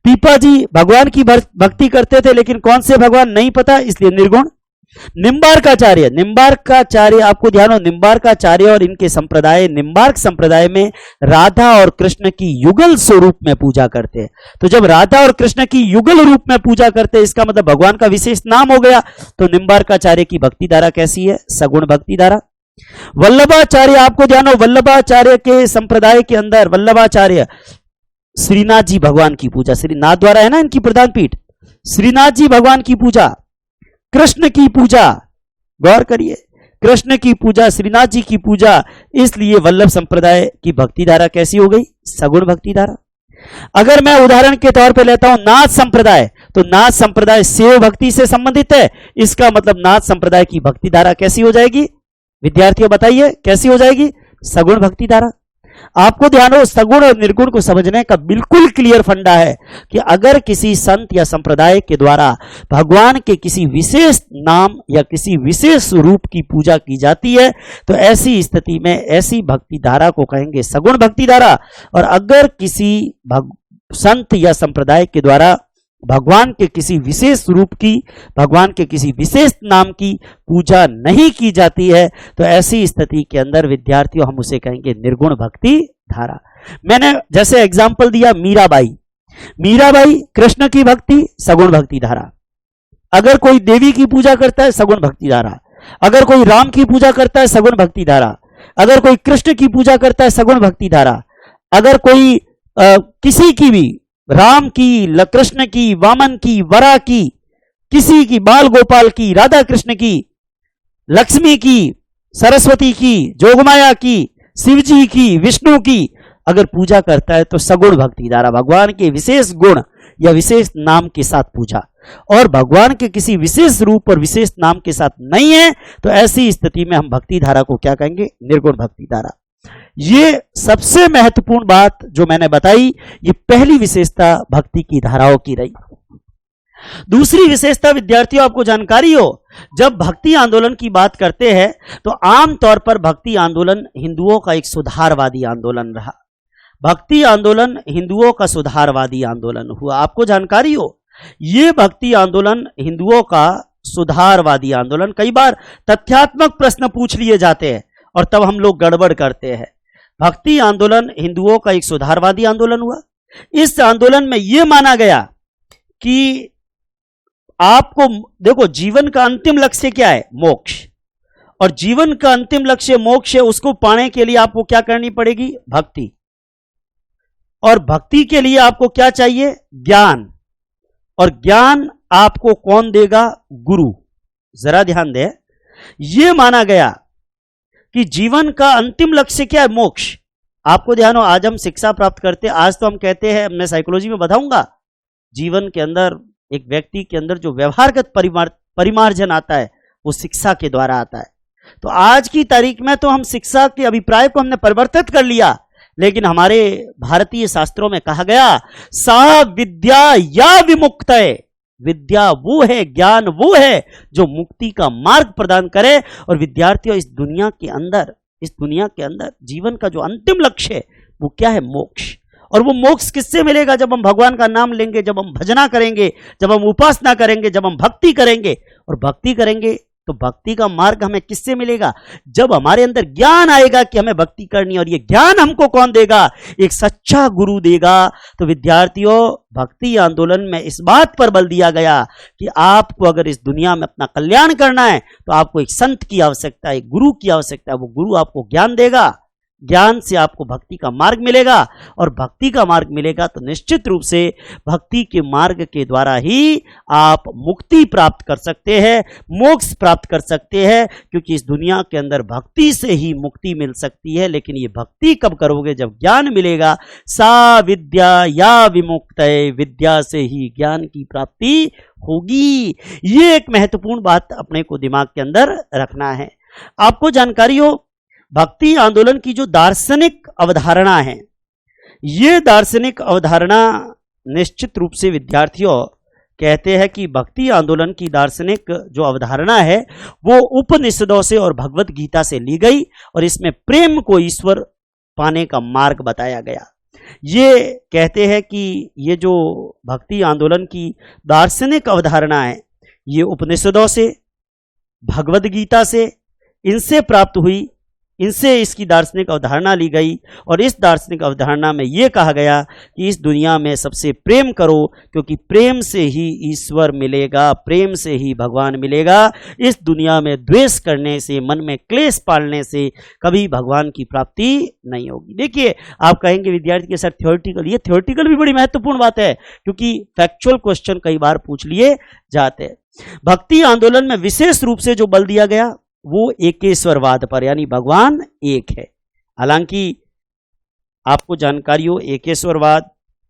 पीपा जी भगवान की भक्ति करते थे लेकिन कौन से भगवान नहीं पता, इसलिए निर्गुण। निम्बार्काचार्य आपको ध्यान हो, निम्बार्काचार्य और इनके संप्रदाय, निम्बार्क संप्रदाय में राधा और कृष्ण की युगल स्वरूप में पूजा करते हैं। तो जब राधा और कृष्ण की युगल रूप में पूजा करते हैं, इसका मतलब भगवान का विशेष नाम हो गया। तो निम्बार्काचार्य की भक्ति धारा कैसी है? सगुण भक्ति धारा। वल्लभाचार्य आपको ध्यान हो, वल्लभाचार्य के संप्रदाय के अंदर वल्लभाचार्य श्रीनाथ जी भगवान की पूजा, श्रीनाथ द्वारा है ना इनकी प्रधान पीठ, श्रीनाथ जी भगवान की पूजा, कृष्ण की पूजा, गौर करिए कृष्ण की पूजा, श्रीनाथ जी की पूजा, इसलिए वल्लभ संप्रदाय की भक्ति धारा कैसी हो गई? सगुण भक्ति धारा। अगर मैं उदाहरण के तौर पे लेता हूं नाथ संप्रदाय, तो नाथ संप्रदाय शिव भक्ति से संबंधित है, इसका मतलब नाथ संप्रदाय की भक्ति धारा कैसी हो जाएगी? विद्यार्थियों बताइए कैसी हो जाएगी? सगुण भक्ति धारा। आपको ध्यान हो, सगुण और निर्गुण को समझने का बिल्कुल क्लियर फंडा है कि अगर किसी संत या संप्रदाय के द्वारा भगवान के किसी विशेष नाम या किसी विशेष रूप की पूजा की जाती है तो ऐसी स्थिति में ऐसी भक्ति धारा को कहेंगे सगुण भक्ति धारा। और अगर किसी संत या संप्रदाय के द्वारा भगवान के किसी विशेष रूप की, भगवान के किसी विशेष नाम की पूजा नहीं की जाती है तो ऐसी स्थिति के अंदर विद्यार्थियों हम उसे कहेंगे निर्गुण भक्ति धारा। मैंने जैसे एग्जाम्पल दिया मीराबाई, मीराबाई कृष्ण की भक्ति सगुण भक्ति धारा। अगर कोई देवी की पूजा करता है सगुण भक्ति धारा, अगर कोई राम की पूजा करता है सगुण भक्ति धारा, अगर कोई कृष्ण की पूजा करता है सगुण भक्ति धारा, अगर कोई किसी की भी, राम की, कृष्ण की, वामन की, वरा की, किसी की, बाल गोपाल की, राधा कृष्ण की, लक्ष्मी की, सरस्वती की, जोगमाया की, शिवजी की, विष्णु की अगर पूजा करता है तो सगुण भक्ति धारा, भगवान के विशेष गुण या विशेष नाम के साथ पूजा। और भगवान के किसी विशेष रूप और विशेष नाम के साथ नहीं है तो ऐसी स्थिति में हम भक्ति धारा को क्या कहेंगे? निर्गुण भक्ति धारा। ये सबसे महत्वपूर्ण बात जो मैंने बताई, ये पहली विशेषता भक्ति की धाराओं की रही। दूसरी विशेषता विद्यार्थियों आपको जानकारी हो, जब भक्ति आंदोलन की बात करते हैं तो आमतौर पर भक्ति आंदोलन हिंदुओं का एक सुधारवादी आंदोलन रहा। भक्ति आंदोलन हिंदुओं का सुधारवादी आंदोलन हुआ। आपको जानकारी हो, यह भक्ति आंदोलन हिंदुओं का सुधारवादी आंदोलन, कई बार तथ्यात्मक प्रश्न पूछ लिए जाते हैं और तब हम लोग गड़बड़ करते हैं। भक्ति आंदोलन हिंदुओं का एक सुधारवादी आंदोलन हुआ। इस आंदोलन में यह माना गया कि आपको देखो, जीवन का अंतिम लक्ष्य क्या है? मोक्ष। और जीवन का अंतिम लक्ष्य मोक्ष है, उसको पाने के लिए आपको क्या करनी पड़ेगी? भक्ति। और भक्ति के लिए आपको क्या चाहिए? ज्ञान। और ज्ञान आपको कौन देगा? गुरु। जरा ध्यान दें, यह माना गया कि जीवन का अंतिम लक्ष्य क्या है? मोक्ष। आपको ध्यान हो, आज हम शिक्षा प्राप्त करते हैं, आज तो हम कहते हैं, मैं साइकोलॉजी में बताऊंगा, जीवन के अंदर एक व्यक्ति के अंदर जो व्यवहारगत परिमार्जन आता है वो शिक्षा के द्वारा आता है। तो आज की तारीख में तो हम शिक्षा के अभिप्राय को हमने परिवर्तित कर लिया, लेकिन हमारे भारतीय शास्त्रों में कहा गया, सा विद्या या विमुक्तये। विद्या वो है, ज्ञान वो है जो मुक्ति का मार्ग प्रदान करे। और विद्यार्थियों, इस दुनिया के अंदर जीवन का जो अंतिम लक्ष्य है वो क्या है? मोक्ष। और वो मोक्ष किससे मिलेगा? जब हम भगवान का नाम लेंगे, जब हम भजना करेंगे, जब हम उपासना करेंगे, जब हम भक्ति करेंगे। और भक्ति करेंगे तो भक्ति का मार्ग हमें किससे मिलेगा? जब हमारे अंदर ज्ञान आएगा कि हमें भक्ति करनी। और ये ज्ञान हमको कौन देगा? एक सच्चा गुरु देगा। तो विद्यार्थियों, भक्ति आंदोलन में इस बात पर बल दिया गया कि आपको अगर इस दुनिया में अपना कल्याण करना है तो आपको एक संत की आवश्यकता है, एक गुरु की आवश्यकता है। वो गुरु आपको ज्ञान देगा, ज्ञान से आपको भक्ति का मार्ग मिलेगा। और भक्ति का मार्ग मिलेगा तो निश्चित रूप से भक्ति के मार्ग के द्वारा ही आप मुक्ति प्राप्त कर सकते हैं, मोक्ष प्राप्त कर सकते हैं। क्योंकि इस दुनिया के अंदर भक्ति से ही मुक्ति मिल सकती है। लेकिन ये भक्ति कब करोगे? जब ज्ञान मिलेगा। सा विद्या या विमुक्तये, विद्या से ही ज्ञान की प्राप्ति होगी। ये एक महत्वपूर्ण बात अपने को दिमाग के अंदर रखना है। आपको जानकारी हो, भक्ति आंदोलन की जो दार्शनिक अवधारणा है, ये दार्शनिक अवधारणा निश्चित रूप से विद्यार्थियों कहते हैं कि भक्ति आंदोलन की दार्शनिक जो अवधारणा है वो उपनिषदों से और भगवत गीता से ली गई। और इसमें प्रेम को ईश्वर पाने का मार्ग बताया गया। ये कहते हैं कि ये जो भक्ति आंदोलन की दार्शनिक अवधारणा है, ये उपनिषदों से, भगवत गीता से, इनसे प्राप्त हुई, इनसे इसकी दार्शनिक अवधारणा ली गई। और इस दार्शनिक अवधारणा में यह कहा गया कि इस दुनिया में सबसे प्रेम करो, क्योंकि प्रेम से ही ईश्वर मिलेगा, प्रेम से ही भगवान मिलेगा। इस दुनिया में द्वेष करने से, मन में क्लेश पालने से कभी भगवान की प्राप्ति नहीं होगी। देखिए, आप कहेंगे विद्यार्थी के सर थ्योरेटिकल, ये थ्योरेटिकल भी बड़ी महत्वपूर्ण बात है, क्योंकि फैक्चुअल क्वेश्चन कई बार पूछ लिए जाते हैं। भक्ति आंदोलन में विशेष रूप से जो बल दिया गया वो एकेश्वरवाद पर, यानी भगवान एक है। हालांकि आपको जानकारी हो, एकेश्वरवाद,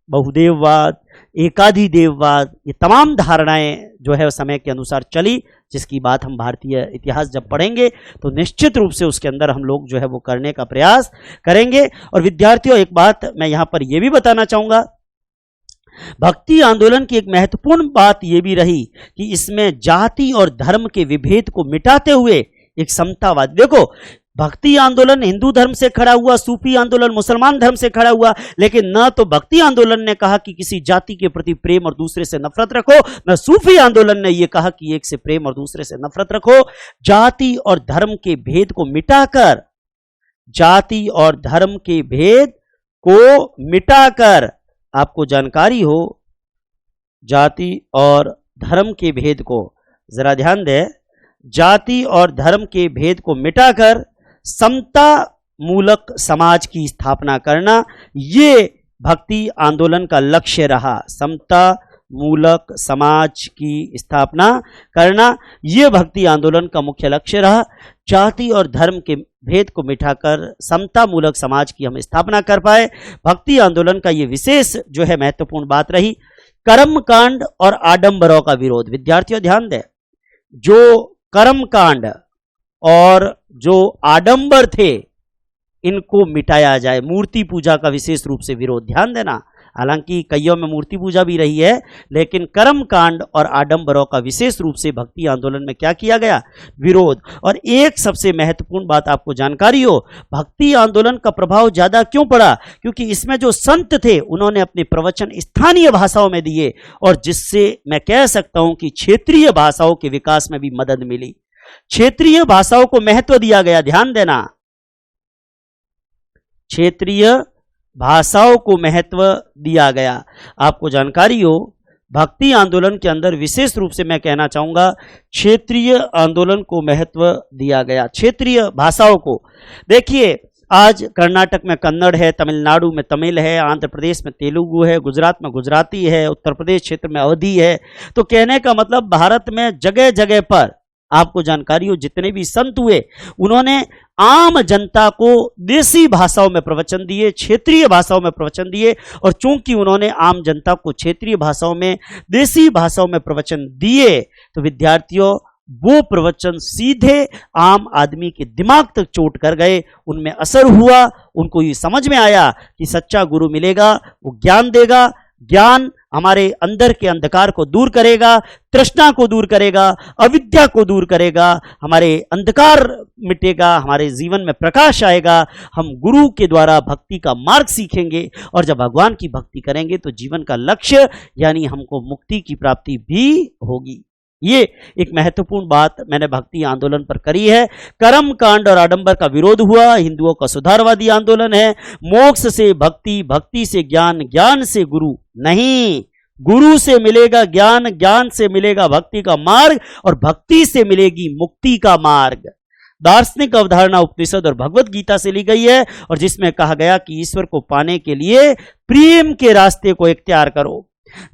बहुदेववाद, एकाधिदेववाद, ये तमाम धारणाएं जो है समय के अनुसार चली, जिसकी बात हम भारतीय इतिहास जब पढ़ेंगे तो निश्चित रूप से उसके अंदर हम लोग जो है वो करने का प्रयास करेंगे। और विद्यार्थियों, एक बात मैं यहां पर यह भी बताना चाहूंगा, भक्ति आंदोलन की एक महत्वपूर्ण बात यह भी रही कि इसमें जाति और धर्म के विभेद को मिटाते हुए एक समतावाद। देखो, भक्ति आंदोलन हिंदू धर्म से खड़ा हुआ, सूफी आंदोलन मुसलमान धर्म से खड़ा हुआ, लेकिन न तो भक्ति आंदोलन ने कहा कि किसी जाति के प्रति प्रेम और दूसरे से नफरत रखो, न सूफी आंदोलन ने यह कहा कि एक से प्रेम और दूसरे से नफरत रखो। जाति और धर्म के भेद को मिटाकर, जाति और धर्म के भेद को मिटाकर, आपको जानकारी हो, जाति और धर्म के भेद को, जरा ध्यान दें, जाति और धर्म के भेद को मिटाकर समता मूलक समाज की स्थापना करना, ये भक्ति आंदोलन का लक्ष्य रहा। समता मूलक समाज की स्थापना करना, यह भक्ति आंदोलन का मुख्य लक्ष्य रहा। जाति और धर्म के भेद को मिटाकर समता मूलक समाज की हम स्थापना कर पाए। भक्ति आंदोलन का यह विशेष जो है महत्वपूर्ण बात रही। कर्मकांड और आडंबरों का विरोध। विद्यार्थियों ध्यान दें, जो कर्मकांड और जो आडंबर थे इनको मिटाया जाए। मूर्ति पूजा का विशेष रूप से विरोध, ध्यान देना। हालांकि कईयों में मूर्ति पूजा भी रही है, लेकिन कर्मकांड और आडंबरों का विशेष रूप से भक्ति आंदोलन में क्या किया गया? विरोध। और एक सबसे महत्वपूर्ण बात आपको जानकारी हो, भक्ति आंदोलन का प्रभाव ज्यादा क्यों पड़ा? क्योंकि इसमें जो संत थे उन्होंने अपने प्रवचन स्थानीय भाषाओं में दिए, और जिससे मैं कह सकता हूं कि क्षेत्रीय भाषाओं के विकास में भी मदद मिली। क्षेत्रीय भाषाओं को महत्व दिया गया, ध्यान देना, क्षेत्रीय भाषाओं को महत्व दिया गया। आपको जानकारी हो, भक्ति आंदोलन के अंदर विशेष रूप से मैं कहना चाहूंगा क्षेत्रीय आंदोलन को महत्व दिया गया, क्षेत्रीय भाषाओं को। देखिए आज कर्नाटक में कन्नड़ है, तमिलनाडु में तमिल है, आंध्र प्रदेश में तेलुगु है, गुजरात में गुजराती है, उत्तर प्रदेश क्षेत्र में अवधी है। तो कहने का मतलब भारत में जगह जगह पर आपको जानकारी हो, जितने भी संत हुए उन्होंने आम जनता को देसी भाषाओं में प्रवचन दिए, क्षेत्रीय भाषाओं में प्रवचन दिए। और चूंकि उन्होंने आम जनता को क्षेत्रीय भाषाओं में, देसी भाषाओं में प्रवचन दिए, तो विद्यार्थियों वो प्रवचन सीधे आम आदमी के दिमाग तक चोट कर गए, उनमें असर हुआ। उनको ये समझ में आया कि सच्चा गुरु मिलेगा, वो ज्ञान देगा, ज्ञान हमारे अंदर के अंधकार को दूर करेगा, तृष्णा को दूर करेगा, अविद्या को दूर करेगा, हमारे अंधकार मिटेगा, हमारे जीवन में प्रकाश आएगा। हम गुरु के द्वारा भक्ति का मार्ग सीखेंगे और जब भगवान की भक्ति करेंगे तो जीवन का लक्ष्य यानी हमको मुक्ति की प्राप्ति भी होगी। ये एक महत्वपूर्ण बात मैंने भक्ति आंदोलन पर करी है। कर्म कांड और आडंबर का विरोध हुआ, हिंदुओं का सुधारवादी आंदोलन है। मोक्ष से भक्ति, भक्ति से ज्ञान, ज्ञान से गुरु नहीं, गुरु से मिलेगा ज्ञान, ज्ञान से मिलेगा भक्ति का मार्ग और भक्ति से मिलेगी मुक्ति का मार्ग। दार्शनिक अवधारणा उपनिषद और भगवत गीता से ली गई है और जिसमें कहा गया कि ईश्वर को पाने के लिए प्रेम के रास्ते को इख्तियार करो,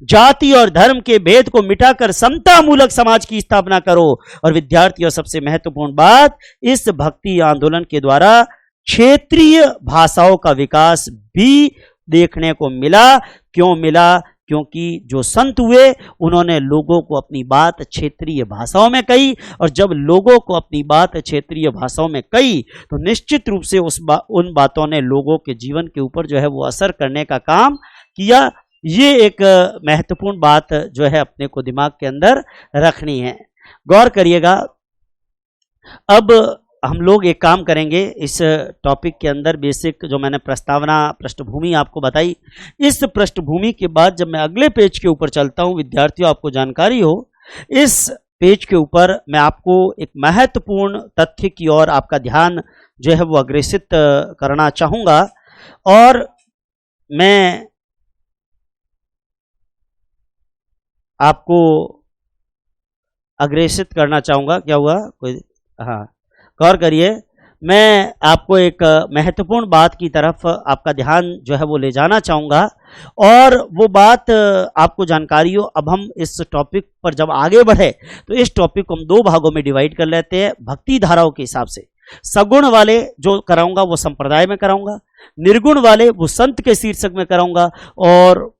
जाति और धर्म के भेद को मिटाकर समता मूलक समाज की स्थापना करो। और विद्यार्थियों सबसे महत्वपूर्ण बात, इस भक्ति आंदोलन के द्वारा क्षेत्रीय भाषाओं का विकास भी देखने को मिला। क्यों मिला? क्योंकि जो संत हुए उन्होंने लोगों को अपनी बात क्षेत्रीय भाषाओं में कही और जब लोगों को अपनी बात क्षेत्रीय भाषाओं में कही तो निश्चित रूप से उन बातों ने लोगों के जीवन के ऊपर जो है वो असर करने का काम किया। ये एक महत्वपूर्ण बात जो है अपने को दिमाग के अंदर रखनी है। गौर करिएगा, अब हम लोग एक काम करेंगे इस टॉपिक के अंदर, बेसिक जो मैंने प्रस्तावना पृष्ठभूमि आपको बताई, इस पृष्ठभूमि के बाद जब मैं अगले पेज के ऊपर चलता हूं, विद्यार्थियों आपको जानकारी हो, इस पेज के ऊपर मैं आपको एक महत्वपूर्ण तथ्य की ओर आपका ध्यान जो है वो अग्रेसित करना चाहूंगा। और मैं आपको अग्रेसित करना चाहूंगा। क्या हुआ? कोई? हाँ, गौर करिए, मैं आपको एक महत्वपूर्ण बात की तरफ आपका ध्यान जो है वो ले जाना चाहूंगा और वो बात आपको जानकारी हो। अब हम इस टॉपिक पर जब आगे बढ़े तो इस टॉपिक को हम दो भागों में डिवाइड कर लेते हैं भक्ति धाराओं के हिसाब से। सगुण वाले जो कराऊंगा वो संप्रदाय में कराऊंगा, निर्गुण वाले वो संत के शीर्षक में कराऊंगा, और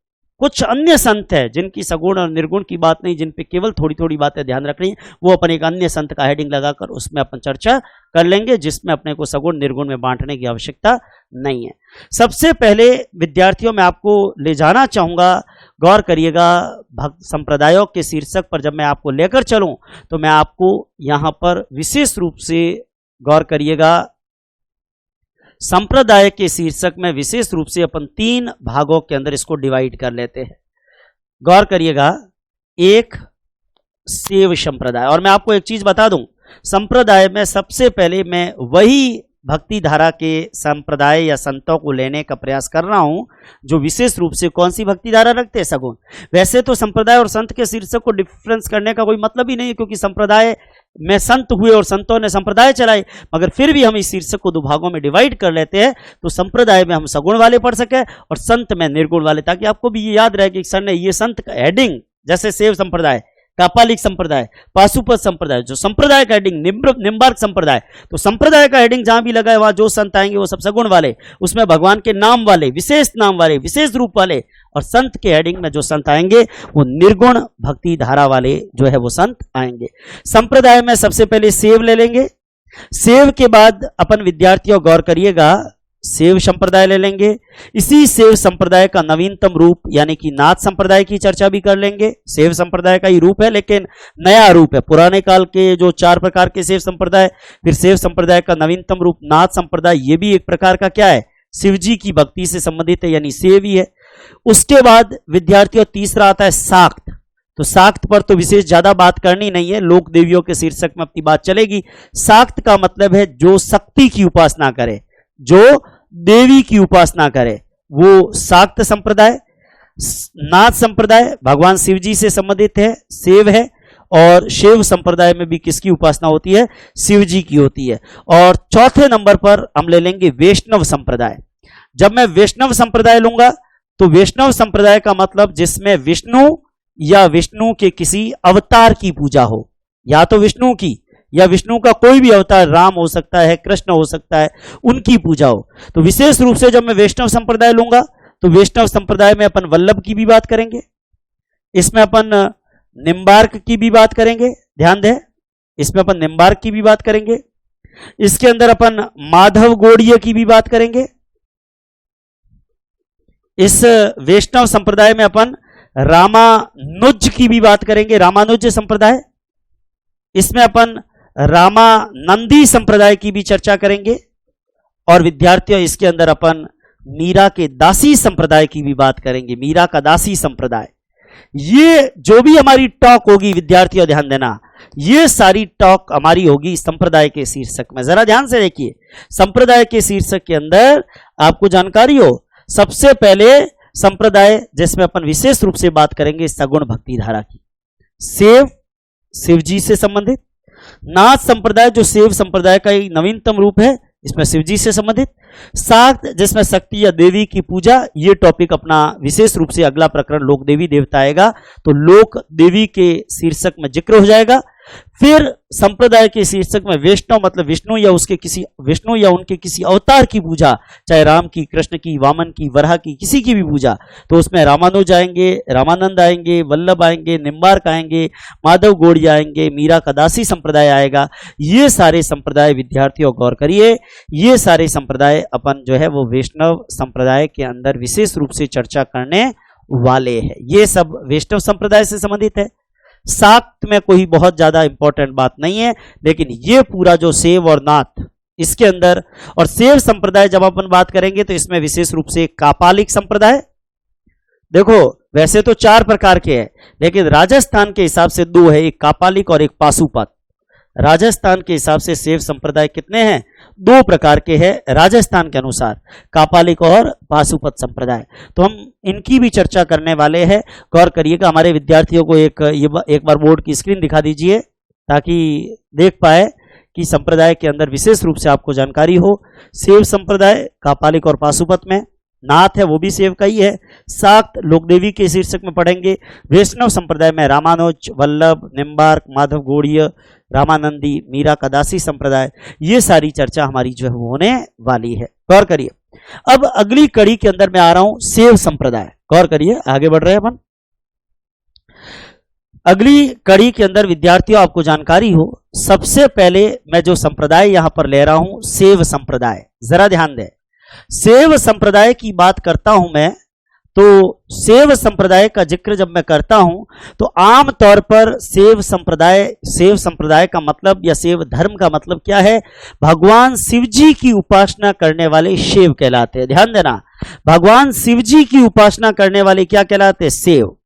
कुछ अन्य संत है जिनकी सगुण और निर्गुण की बात नहीं, जिन पे केवल थोड़ी थोड़ी बातें ध्यान रखनी है, वो अपन एक अन्य संत का हेडिंग लगाकर उसमें अपन चर्चा कर लेंगे, जिसमें अपने को सगुण निर्गुण में बांटने की आवश्यकता नहीं है। सबसे पहले विद्यार्थियों में आपको ले जाना चाहूंगा, गौर करिएगा, भक्त संप्रदायों के शीर्षक पर जब मैं आपको लेकर चलूं तो मैं आपको यहां पर विशेष रूप से गौर करिएगा, संप्रदाय के शीर्षक में विशेष रूप से अपन तीन भागों के अंदर इसको डिवाइड कर लेते हैं। गौर करिएगा, एक शैव संप्रदाय, और मैं आपको एक चीज बता दूं, संप्रदाय में सबसे पहले मैं वही भक्ति धारा के संप्रदाय या संतों को लेने का प्रयास कर रहा हूं जो विशेष रूप से कौन सी भक्ति धारा रखते हैं? सगुण। वैसे तो संप्रदाय और संत के शीर्षक को डिफरेंस करने का कोई मतलब ही नहीं है, क्योंकि संप्रदाय में संत हुए और संतों ने संप्रदाय चलाए, मगर फिर भी हम इस शीर्षक को दो भागों में डिवाइड कर लेते हैं। तो संप्रदाय में हम सगुण वाले पढ़ सके और संत में निर्गुण वाले, ताकि आपको भी ये याद रहे कि सर ने ये संत का हेडिंग, जैसे शैव संप्रदाय, कापालिक संप्रदाय, पाशुपत संप्रदाय, जो संप्रदाय का हेडिंग निम्बार्क संप्रदाय, तो संप्रदाय का हेडिंग जहां भी लगा है वहां जो संत आएंगे वो सब सगुण वाले, उसमें भगवान के नाम वाले, विशेष नाम वाले, विशेष रूप वाले, और संत के हेडिंग में जो संत आएंगे वो निर्गुण भक्ति धारा वाले जो है वो संत आएंगे। संप्रदाय में सबसे पहले शैव ले लेंगे, शैव के बाद अपन विद्यार्थियों गौर करिएगा शैव संप्रदाय ले लेंगे। इसी शैव संप्रदाय का नवीनतम रूप यानी कि नाथ संप्रदाय की चर्चा भी कर लेंगे। शैव संप्रदाय का ही रूप है लेकिन नया रूप है, पुराने काल के जो 4 प्रकार के शैव संप्रदाय, फिर शैव संप्रदाय का नवीनतम रूप नाथ संप्रदाय, ये भी एक प्रकार का क्या है? शिव जी की भक्ति से संबंधित है, यानी शैव ही है। उसके बाद विद्यार्थियों तीसरा आता है शाक्त। तो शाक्त पर तो विशेष ज्यादा बात करनी नहीं है, लोक देवियों के शीर्षक में अपनी बात चलेगी। शाक्त का मतलब है जो शक्ति की उपासना करे, जो देवी की उपासना करे, वो शाक्त संप्रदाय। नाथ संप्रदाय भगवान शिव जी से संबंधित है, शिव है। और शैव संप्रदाय में भी किसकी उपासना होती है? शिव जी की होती है। और चौथे नंबर पर हम ले लेंगे वैष्णव संप्रदाय। जब मैं वैष्णव संप्रदाय लूंगा तो वैष्णव संप्रदाय का मतलब जिसमें विष्णु या विष्णु के किसी अवतार की पूजा हो, या तो विष्णु की या विष्णु का कोई भी अवतार, राम हो सकता है, कृष्ण हो सकता है, उनकी पूजा हो। तो विशेष रूप से जब मैं वैष्णव संप्रदाय लूंगा तो वैष्णव संप्रदाय में अपन वल्लभ की भी बात करेंगे, इसमें अपन निम्बार्क की भी बात करेंगे, ध्यान दें, इसमें अपन निम्बार्क की भी बात करेंगे, इसके अंदर अपन माधव गौड़ीय की भी बात करेंगे। इस वैष्णव संप्रदाय में अपन रामानुज की भी बात करेंगे, रामानुज संप्रदाय। इसमें अपन रामानंदी संप्रदाय की भी चर्चा करेंगे। और विद्यार्थियों इसके अंदर अपन मीरा के दासी संप्रदाय की भी बात करेंगे, मीरा का दासी संप्रदाय। ये जो भी हमारी टॉक होगी विद्यार्थियों ध्यान देना, ये सारी टॉक हमारी होगी संप्रदाय के शीर्षक में। जरा ध्यान से देखिए, संप्रदाय के शीर्षक के अंदर आपको जानकारी हो, सबसे पहले संप्रदाय जिसमें अपन विशेष रूप से बात करेंगे सगुण भक्ति धारा की, शिव जी से संबंधित। नाथ संप्रदाय जो शैव संप्रदाय का एक नवीनतम रूप है, इसमें शिव जी से संबंधित। शाक्त जिसमें शक्ति या देवी की पूजा, ये टॉपिक अपना विशेष रूप से अगला प्रकरण लोक देवी देवता आएगा तो लोक देवी के शीर्षक में जिक्र हो जाएगा। फिर संप्रदाय के शीर्षक में वैष्णव मतलब विष्णु या उनके किसी अवतार की पूजा, चाहे राम की, कृष्ण की, वामन की, वराह की, किसी की भी पूजा, तो उसमें रामानुज आएंगे, रामानंद आएंगे, वल्लभ आएंगे, निम्बार्क आएंगे, माधव गौड़ीय आएंगे, मीरा का दासी संप्रदाय आएगा। ये सारे संप्रदाय विद्यार्थियों गौर करिए, ये सारे संप्रदाय अपन जो है वो वैष्णव संप्रदाय के अंदर विशेष रूप से चर्चा करने वाले हैं। ये सब वैष्णव संप्रदाय से संबंधित है। शाक्त में कोई बहुत ज्यादा इंपॉर्टेंट बात नहीं है, लेकिन ये पूरा जो शैव और नाथ इसके अंदर, और शैव संप्रदाय जब अपन बात करेंगे तो इसमें विशेष रूप से कापालिक संप्रदाय। देखो वैसे तो 4 प्रकार के हैं, लेकिन राजस्थान के हिसाब से 2 है, एक कापालिक और एक पाशुपत। राजस्थान के हिसाब से शैव संप्रदाय कितने हैं? 2 प्रकार के हैं राजस्थान के अनुसार, कापालिक और पाशुपत संप्रदाय। तो हम इनकी भी चर्चा करने वाले हैं। गौर करिएगा, हमारे विद्यार्थियों को एक बार बोर्ड की स्क्रीन दिखा दीजिए ताकि देख पाए कि संप्रदाय के अंदर विशेष रूप से आपको जानकारी हो। शैव संप्रदाय कापालिक और पाशुपत में, नाथ है वो भी शैव का ही है, शाक्त लोकदेवी के शीर्षक में पढ़ेंगे। वैष्णव संप्रदाय में रामानुज, वल्लभ, निम्बार्क, माधव गौड़ीय, रामानंदी, मीरा का दासी संप्रदाय, ये सारी चर्चा हमारी जो है वो होने वाली है। गौर करिए, अब अगली कड़ी के अंदर मैं आ रहा हूं शैव संप्रदाय। गौर करिए, आगे बढ़ रहे हैं अपन। अगली कड़ी के अंदर विद्यार्थियों आपको जानकारी हो, सबसे पहले मैं जो संप्रदाय यहां पर ले रहा हूं शैव संप्रदाय। जरा ध्यान दें, शैव संप्रदाय की बात करता हूं मैं, तो शैव संप्रदाय का जिक्र जब मैं करता हूं तो आम तौर पर शैव संप्रदाय का मतलब या शैव धर्म का मतलब क्या है? भगवान शिव जी की उपासना करने वाले शैव कहलाते हैं। ध्यान देना, भगवान शिव जी की उपासना करने वाले क्या कहलाते हैं? शैव।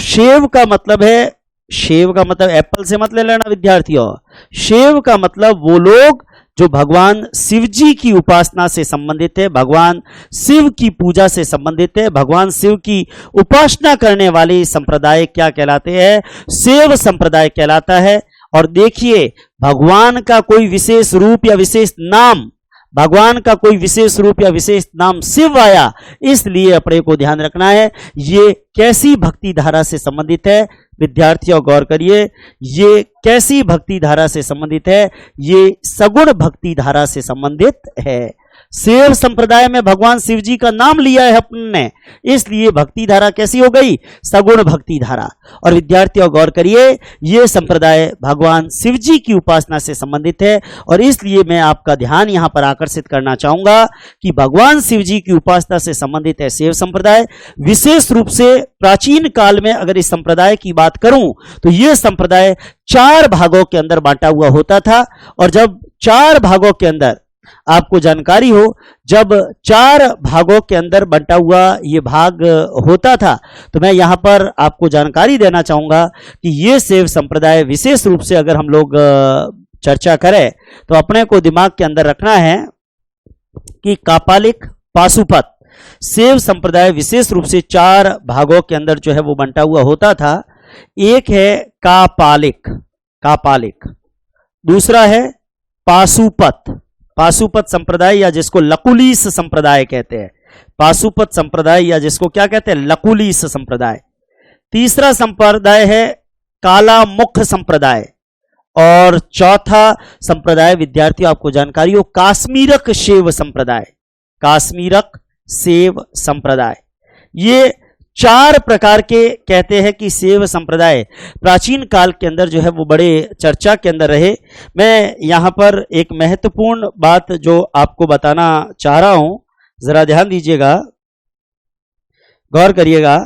शैव का मतलब है, शैव का मतलब एप्पल से मत ले लेना विद्यार्थियों, शैव का मतलब वो लोग जो भगवान शिव जी की उपासना से संबंधित है, भगवान शिव की पूजा से संबंधित है, भगवान शिव की उपासना करने वाले संप्रदाय क्या कहलाते हैं? शैव संप्रदाय कहलाता है। और देखिए, भगवान का कोई विशेष रूप या विशेष नाम, भगवान का कोई विशेष रूप या विशेष नाम शिव आया, इसलिए अपने को ध्यान रखना है ये कैसी भक्ति धारा से संबंधित है। विद्यार्थियों गौर करिए, ये कैसी भक्ति धारा से संबंधित है? ये सगुण भक्ति धारा से संबंधित है। शैव संप्रदाय में भगवान शिव जी का नाम लिया है अपने, इसलिए भक्ति धारा कैसी हो गई? सगुण भक्ति धारा। और विद्यार्थियों गौर करिए, यह संप्रदाय भगवान शिव जी की उपासना से संबंधित है। और इसलिए मैं आपका ध्यान यहां पर आकर्षित करना चाहूंगा कि भगवान शिव जी की उपासना से संबंधित है शैव संप्रदाय। विशेष रूप से प्राचीन काल में अगर इस संप्रदाय की बात करूं तो यह संप्रदाय 4 भागों के अंदर बांटा हुआ होता था। और जब 4 भागों के अंदर आपको जानकारी हो, जब 4 भागों के अंदर बंटा हुआ ये भाग होता था, तो मैं यहां पर आपको जानकारी देना चाहूंगा कि ये शैव संप्रदाय विशेष रूप से अगर हम लोग चर्चा करें तो अपने को दिमाग के अंदर रखना है कि कापालिक, पाशुपत, सेव संप्रदाय विशेष रूप से 4 भागों के अंदर जो है वो बंटा हुआ होता था। एक है कापालिक, दूसरा है पाशुपत संप्रदाय या जिसको लकुलीस संप्रदाय कहते हैं, पाशुपत संप्रदाय या जिसको क्या कहते हैं, लकुलीस संप्रदाय। तीसरा संप्रदाय है कालामुख संप्रदाय, और चौथा संप्रदाय विद्यार्थियों आपको जानकारी हो काश्मीरक सेव संप्रदाय। ये 4 प्रकार के कहते हैं कि सेव संप्रदाय प्राचीन काल के अंदर जो है वो बड़े चर्चा के अंदर रहे। मैं यहां पर एक महत्वपूर्ण बात जो आपको बताना चाह रहा हूं, जरा ध्यान दीजिएगा, गौर करिएगा।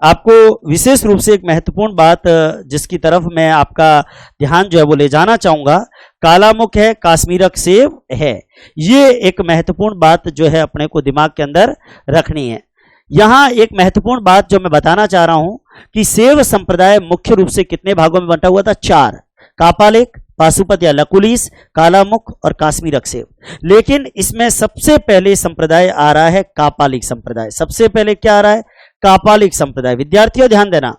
आपको विशेष रूप से एक महत्वपूर्ण बात जिसकी तरफ मैं आपका ध्यान जो है वो ले जाना चाहूंगा, कालामुख है, काश्मीरक सेव है। ये एक महत्वपूर्ण बात जो है अपने को दिमाग के अंदर रखनी है। यहां एक महत्वपूर्ण बात जो मैं बताना चाह रहा हूं कि सेव संप्रदाय मुख्य रूप से कितने भागों में बंटा हुआ था, 4, कापालिक, पाशुपत या लकुलीस, कालामुख और काश्मीरक सेव। लेकिन इसमें सबसे पहले संप्रदाय आ रहा है कापालिक संप्रदाय। सबसे पहले क्या आ रहा है, कापालिक संप्रदाय। विद्यार्थियों ध्यान देना,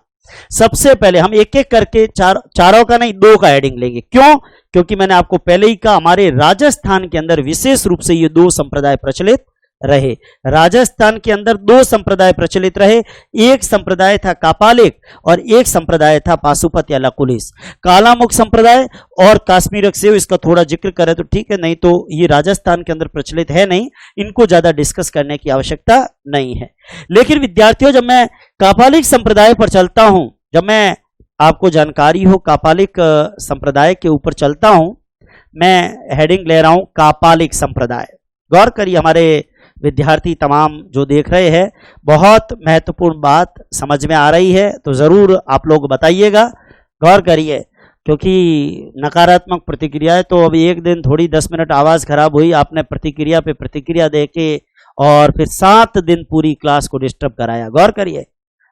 सबसे पहले हम एक एक करके चारों का नहीं 2 का हेडिंग लेंगे। क्यों? क्योंकि मैंने आपको पहले ही कहा हमारे राजस्थान के अंदर विशेष रूप से ये 2 संप्रदाय प्रचलित रहे। राजस्थान के अंदर 2 संप्रदाय प्रचलित रहे, एक संप्रदाय था कापालिक और एक संप्रदाय था पाशुपत या लकुलीस। कालामुख संप्रदाय और काश्मीरक सेव, इसका थोड़ा जिक्र करें तो ठीक है, नहीं तो ये राजस्थान के अंदर प्रचलित है नहीं, इनको ज्यादा डिस्कस करने की आवश्यकता नहीं है। लेकिन विद्यार्थियों जब मैं कापालिक संप्रदाय पर चलता हूं, जब मैं आपको जानकारी हो कापालिक संप्रदाय के ऊपर चलता हूं, मैं हेडिंग ले रहा हूं कापालिक संप्रदाय। गौर करिए हमारे विद्यार्थी तमाम जो देख रहे हैं, बहुत महत्वपूर्ण बात समझ में आ रही है तो जरूर आप लोग बताइएगा, गौर करिए, क्योंकि नकारात्मक प्रतिक्रिया है तो अब एक दिन थोड़ी 10 मिनट आवाज खराब हुई, आपने प्रतिक्रिया पे प्रतिक्रिया देके और फिर 7 दिन पूरी क्लास को डिस्टर्ब कराया। गौर करिए,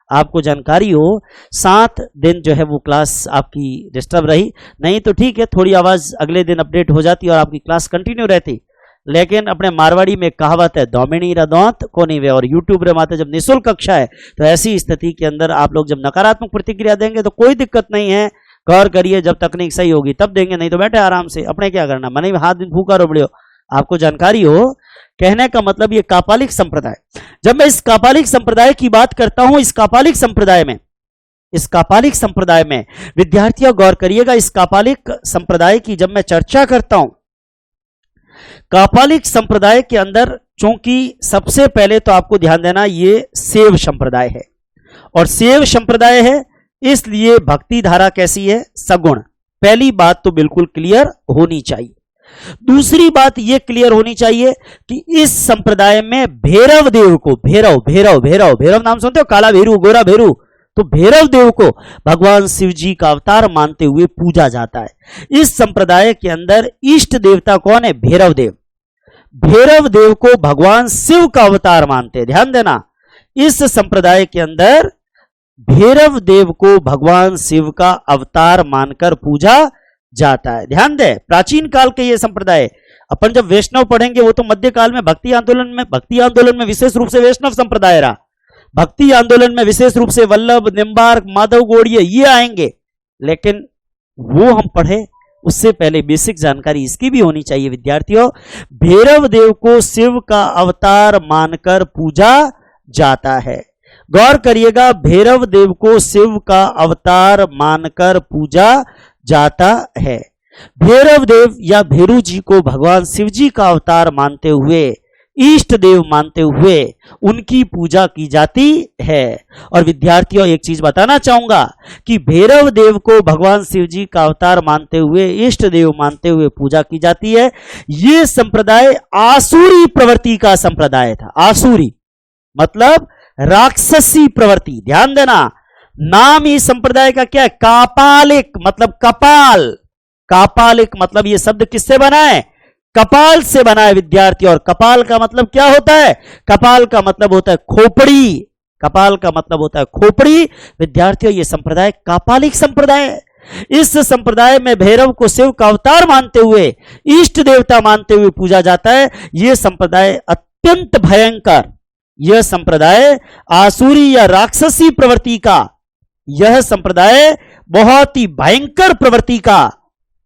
आपको जानकारी हो 7 दिन जो है वो क्लास आपकी डिस्टर्ब रही। नहीं तो ठीक है, थोड़ी आवाज अगले दिन अपडेट हो जाती और आपकी क्लास कंटिन्यू रहती। लेकिन अपने मारवाड़ी में कहावत है, दौमिनी रदौत को नहीं वे, और यूट्यूब रे माते जब निःशुल्क कक्षा है तो ऐसी स्थिति के अंदर आप लोग जब नकारात्मक प्रतिक्रिया देंगे तो कोई दिक्कत नहीं है। गौर करिए, जब तकनीक सही होगी तब देंगे, नहीं तो बैठे आराम से, अपने क्या करना, मने हाथ दिन भूखा रोबड़ियो। आपको जानकारी हो, कहने का मतलब ये कापालिक संप्रदाय। जब मैं इस कापालिक संप्रदाय की बात करता हूं, इस कापालिक संप्रदाय में विद्यार्थियों गौर करिएगा, इस कापालिक संप्रदाय की जब मैं चर्चा करता हूं, कापालिक संप्रदाय के अंदर चूंकि सबसे पहले तो आपको ध्यान देना ये सेव संप्रदाय है, और सेव संप्रदाय है इसलिए भक्ति धारा कैसी है, सगुण। पहली बात तो बिल्कुल क्लियर होनी चाहिए। दूसरी बात यह क्लियर होनी चाहिए कि इस संप्रदाय में भैरव देव को, भैरव नाम सुनते हो, काला भैरू, गोरा भैरू, तो भैरव देव को भगवान शिव जी का अवतार मानते हुए पूजा जाता है। इस संप्रदाय के अंदर इष्ट देवता कौन है, भैरव देव। भैरव देव को भगवान शिव का अवतार मानते हैं। ध्यान देना, इस संप्रदाय के अंदर भैरव देव को भगवान शिव का अवतार मानकर पूजा जाता है। ध्यान दे, प्राचीन काल के ये संप्रदाय, अपन जब वैष्णव पढ़ेंगे वो तो मध्यकाल में भक्ति आंदोलन में विशेष रूप से वैष्णव संप्रदाय रहा। भक्ति आंदोलन में विशेष रूप से वल्लभ, निम्बार्क, माधव गौड़िया ये आएंगे, लेकिन वो हम पढ़े उससे पहले बेसिक जानकारी इसकी भी होनी चाहिए विद्यार्थियों। भैरव देव को शिव का अवतार मानकर पूजा जाता है। गौर करिएगा, भैरव देव को शिव का अवतार मानकर पूजा जाता है। भैरव देव या भैरू जी को भगवान शिव जी का अवतार मानते हुए, इष्ट देव मानते हुए उनकी पूजा की जाती है। और विद्यार्थियों एक चीज बताना चाहूंगा कि भैरव देव को भगवान शिव जी का अवतार मानते हुए, इष्ट देव मानते हुए पूजा की जाती है। यह संप्रदाय आसुरी प्रवृत्ति का संप्रदाय था। आसुरी मतलब राक्षसी प्रवृत्ति। ध्यान देना, नाम इस संप्रदाय का क्या है, कापालिक मतलब कपाल। कापालिक मतलब यह शब्द किससे बना है, कपाल से बना है विद्यार्थी। और कपाल का मतलब क्या होता है, कपाल का मतलब होता है खोपड़ी। कपाल का मतलब होता है खोपड़ी। विद्यार्थियों ये संप्रदाय कापालिक संप्रदाय है। इस संप्रदाय में भैरव को शिव का अवतार मानते हुए, इष्ट देवता मानते हुए पूजा जाता है। यह संप्रदाय अत्यंत भयंकर, यह संप्रदाय आसुरी या राक्षसी प्रवृत्ति का, यह संप्रदाय बहुत ही भयंकर प्रवृत्ति का